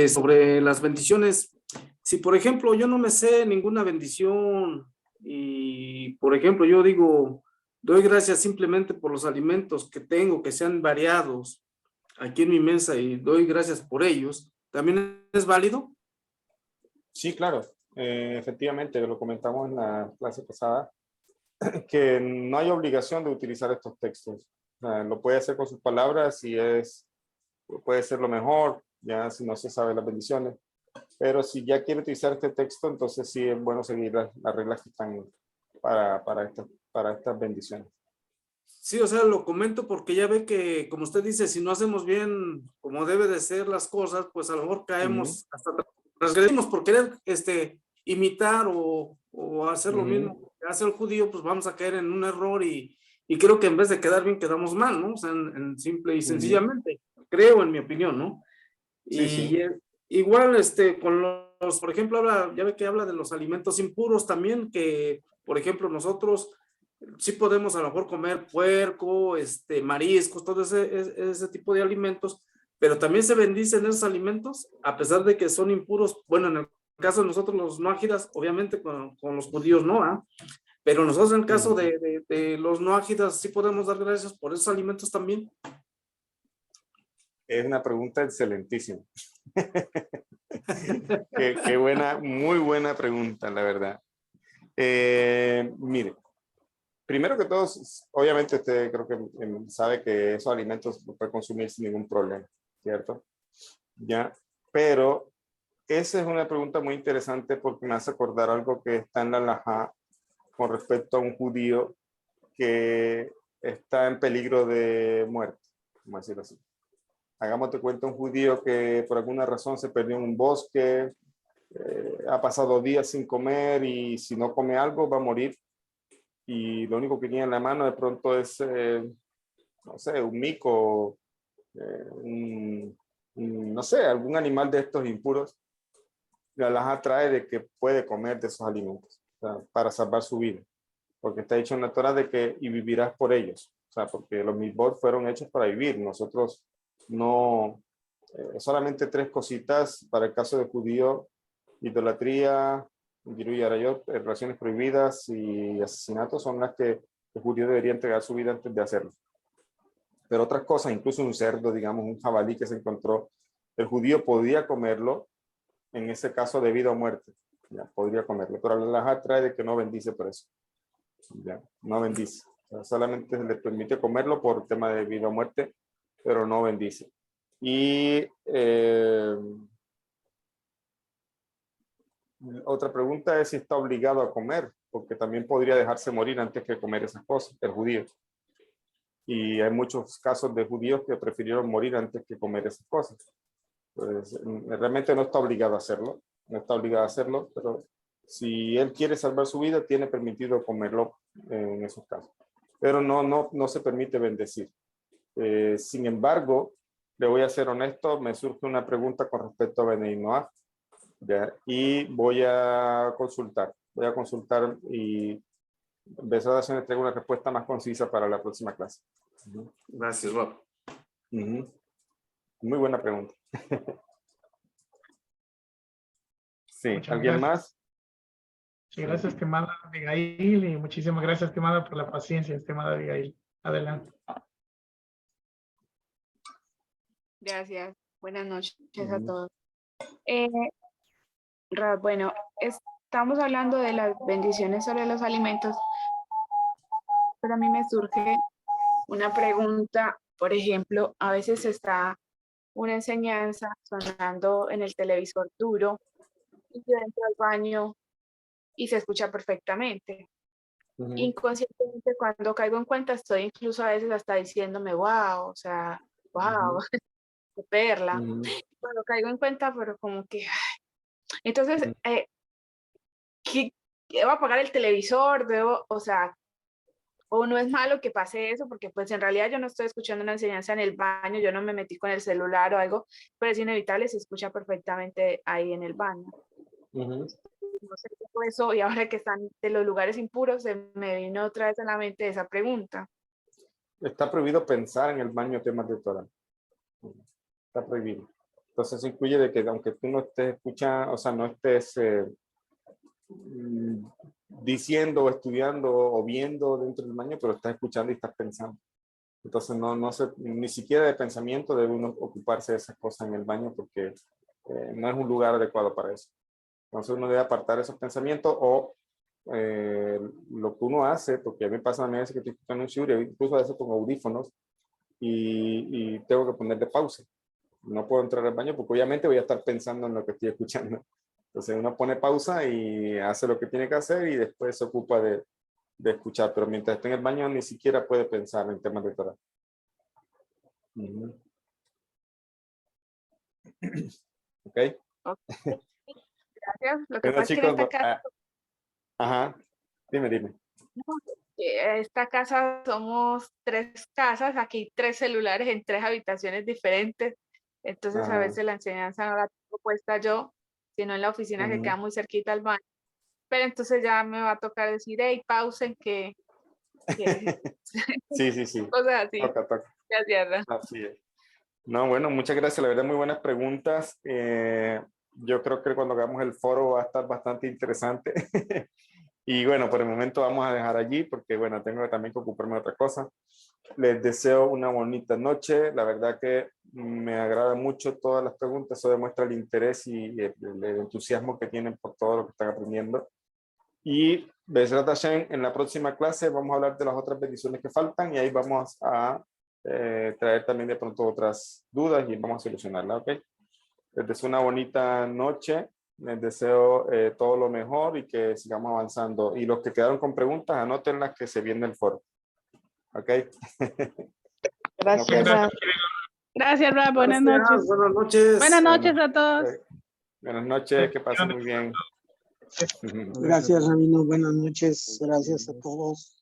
sobre las bendiciones. Si, por ejemplo, yo no me sé ninguna bendición y, por ejemplo, yo digo, doy gracias simplemente por los alimentos que tengo, que sean variados aquí en mi mesa y doy gracias por ellos, ¿también es válido? Sí, claro. Efectivamente, lo comentamos en la clase pasada, que no hay obligación de utilizar estos textos. Lo puede hacer con sus palabras y puede ser lo mejor, ya si no se sabe las bendiciones. Pero si ya quiere utilizar este texto, entonces sí es bueno seguir las reglas que están para estas bendiciones. Sí, o sea, lo comento porque ya ve que, como usted dice, si no hacemos bien como debe de ser las cosas, pues a lo mejor caemos, hasta transgredimos por querer imitar o hacer lo mismo que hace el judío, pues vamos a caer en un error y creo que en vez de quedar bien, quedamos mal, ¿no? O sea, en simple y sencillamente, creo en mi opinión, ¿no? Sí, Y sí. igual, con los, por ejemplo, ya ve que habla de los alimentos impuros también, que, por ejemplo, nosotros sí podemos a lo mejor comer puerco, mariscos, todo ese tipo de alimentos, pero también se bendicen esos alimentos, a pesar de que son impuros. Bueno, en el caso de nosotros los no ágidas, obviamente con los judíos no, ¿ah? Pero nosotros en el caso de los no ágidas sí podemos dar gracias por esos alimentos también. Es una pregunta excelentísima. Qué buena, muy buena pregunta, la verdad. Mire, primero que todo, obviamente usted creo que sabe que esos alimentos los puede consumir sin ningún problema, ¿cierto? Ya, pero esa es una pregunta muy interesante porque me hace acordar algo que está en la halajá con respecto a un judío que está en peligro de muerte, vamos a decirlo así. Hagamos de cuenta un judío que por alguna razón se perdió en un bosque, ha pasado días sin comer y si no come algo va a morir. Y lo único que tiene en la mano de pronto es, no sé, un mico, no sé, algún animal de estos impuros. La halajá trae de que puede comer de esos alimentos, o sea, para salvar su vida. Porque está dicho en la Torá de que y vivirás por ellos. O sea, porque los mitzvot fueron hechos para vivir. Nosotros no, solamente 3 cositas para el caso de judío: idolatría, Giruy Arayot, relaciones prohibidas y asesinatos son las que el judío debería entregar su vida antes de hacerlo. Pero otras cosas, incluso un cerdo, digamos, un jabalí que se encontró, el judío podía comerlo, en ese caso de vida o muerte. Ya, podría comerlo, pero la halajá trae de que no bendice por eso. Ya, no bendice. O sea, solamente le permite comerlo por tema de vida o muerte, pero no bendice. Y otra pregunta es si está obligado a comer, porque también podría dejarse morir antes que comer esas cosas, el judío. Y hay muchos casos de judíos que prefirieron morir antes que comer esas cosas. Pues realmente no está obligado a hacerlo, no está obligado a hacerlo, pero si él quiere salvar su vida, tiene permitido comerlo en esos casos. Pero no se permite bendecir. Sin embargo, le voy a ser honesto, me surge una pregunta con respecto a Benei Noach, y voy a consultar y empezar a entregar una respuesta más concisa para la próxima clase. Gracias, Rob. Muy buena pregunta. Sí, Muchas ¿alguien gracias. más? Sí, gracias, estimada Abigail, y muchísimas gracias, estimada, por la paciencia, estimada Abigail. Adelante. Gracias. Buenas noches a todos. Bueno, estamos hablando de las bendiciones sobre los alimentos, pero a mí me surge una pregunta. Por ejemplo, a veces está una enseñanza sonando en el televisor duro y yo entro al baño y se escucha perfectamente. Inconscientemente, cuando caigo en cuenta, estoy incluso a veces hasta diciéndome, wow, o sea, wow, qué perla. Cuando caigo en cuenta, pero como que... Entonces, ¿debo apagar el televisor? O sea, o no es malo que pase eso, porque pues en realidad yo no estoy escuchando una enseñanza en el baño, yo no me metí con el celular o algo, pero es inevitable, se escucha perfectamente ahí en el baño. No sé qué fue eso, y ahora que están de los lugares impuros, se me vino otra vez a la mente esa pregunta. Está prohibido pensar en el baño temas de Torah. Está prohibido. Entonces incluye de que aunque tú no estés escuchando, o sea, no estés diciendo o estudiando o viendo dentro del baño, pero estás escuchando y estás pensando. Entonces ni siquiera de pensamiento debe uno ocuparse de esas cosas en el baño porque no es un lugar adecuado para eso. Entonces uno debe apartar esos pensamientos o lo que uno hace, porque a mí pasa a veces que estoy escuchando un shiur, incluso a veces con audífonos y tengo que ponerle pausa. no puedo entrar al baño porque obviamente voy a estar pensando en lo que estoy escuchando. Entonces uno pone pausa y hace lo que tiene que hacer y después se ocupa de escuchar, pero mientras esté en el baño ni siquiera puede pensar en temas de Torah. Ok. Gracias. Lo que Bueno, pasa es que en chicos, esta casa, ajá, dime. esta casa somos 3 casas, aquí 3 celulares en 3 habitaciones diferentes. Entonces a Ajá. veces la enseñanza no la tengo puesta yo, sino en la oficina que queda muy cerquita al baño. Pero entonces ya me va a tocar decir, hey, pausen que Sí. cosas así. Toca. Gracias, Ra. Así es. No, bueno, muchas gracias. La verdad, muy buenas preguntas. Yo creo que cuando hagamos el foro va a estar bastante interesante. Y bueno, por el momento vamos a dejar allí porque, bueno, tengo también que ocuparme de otra cosa. Les deseo una bonita noche. La verdad que me agrada mucho todas las preguntas. Eso demuestra el interés y el entusiasmo que tienen por todo lo que están aprendiendo. Y Bezrat Hashem, en la próxima clase vamos a hablar de las otras bendiciones que faltan y ahí vamos a traer también de pronto otras dudas y vamos a solucionarlas, ¿ok? Les deseo una bonita noche, les deseo todo lo mejor y que sigamos avanzando. Y los que quedaron con preguntas, anótenlas que se viene el foro, ¿ok? Gracias, No, Rab. Gracias, Rab. Buenas noches. Buenas noches. Buenas noches a todos. Buenas noches, que pasen muy bien. Gracias, Rabino. Buenas noches. Gracias a todos.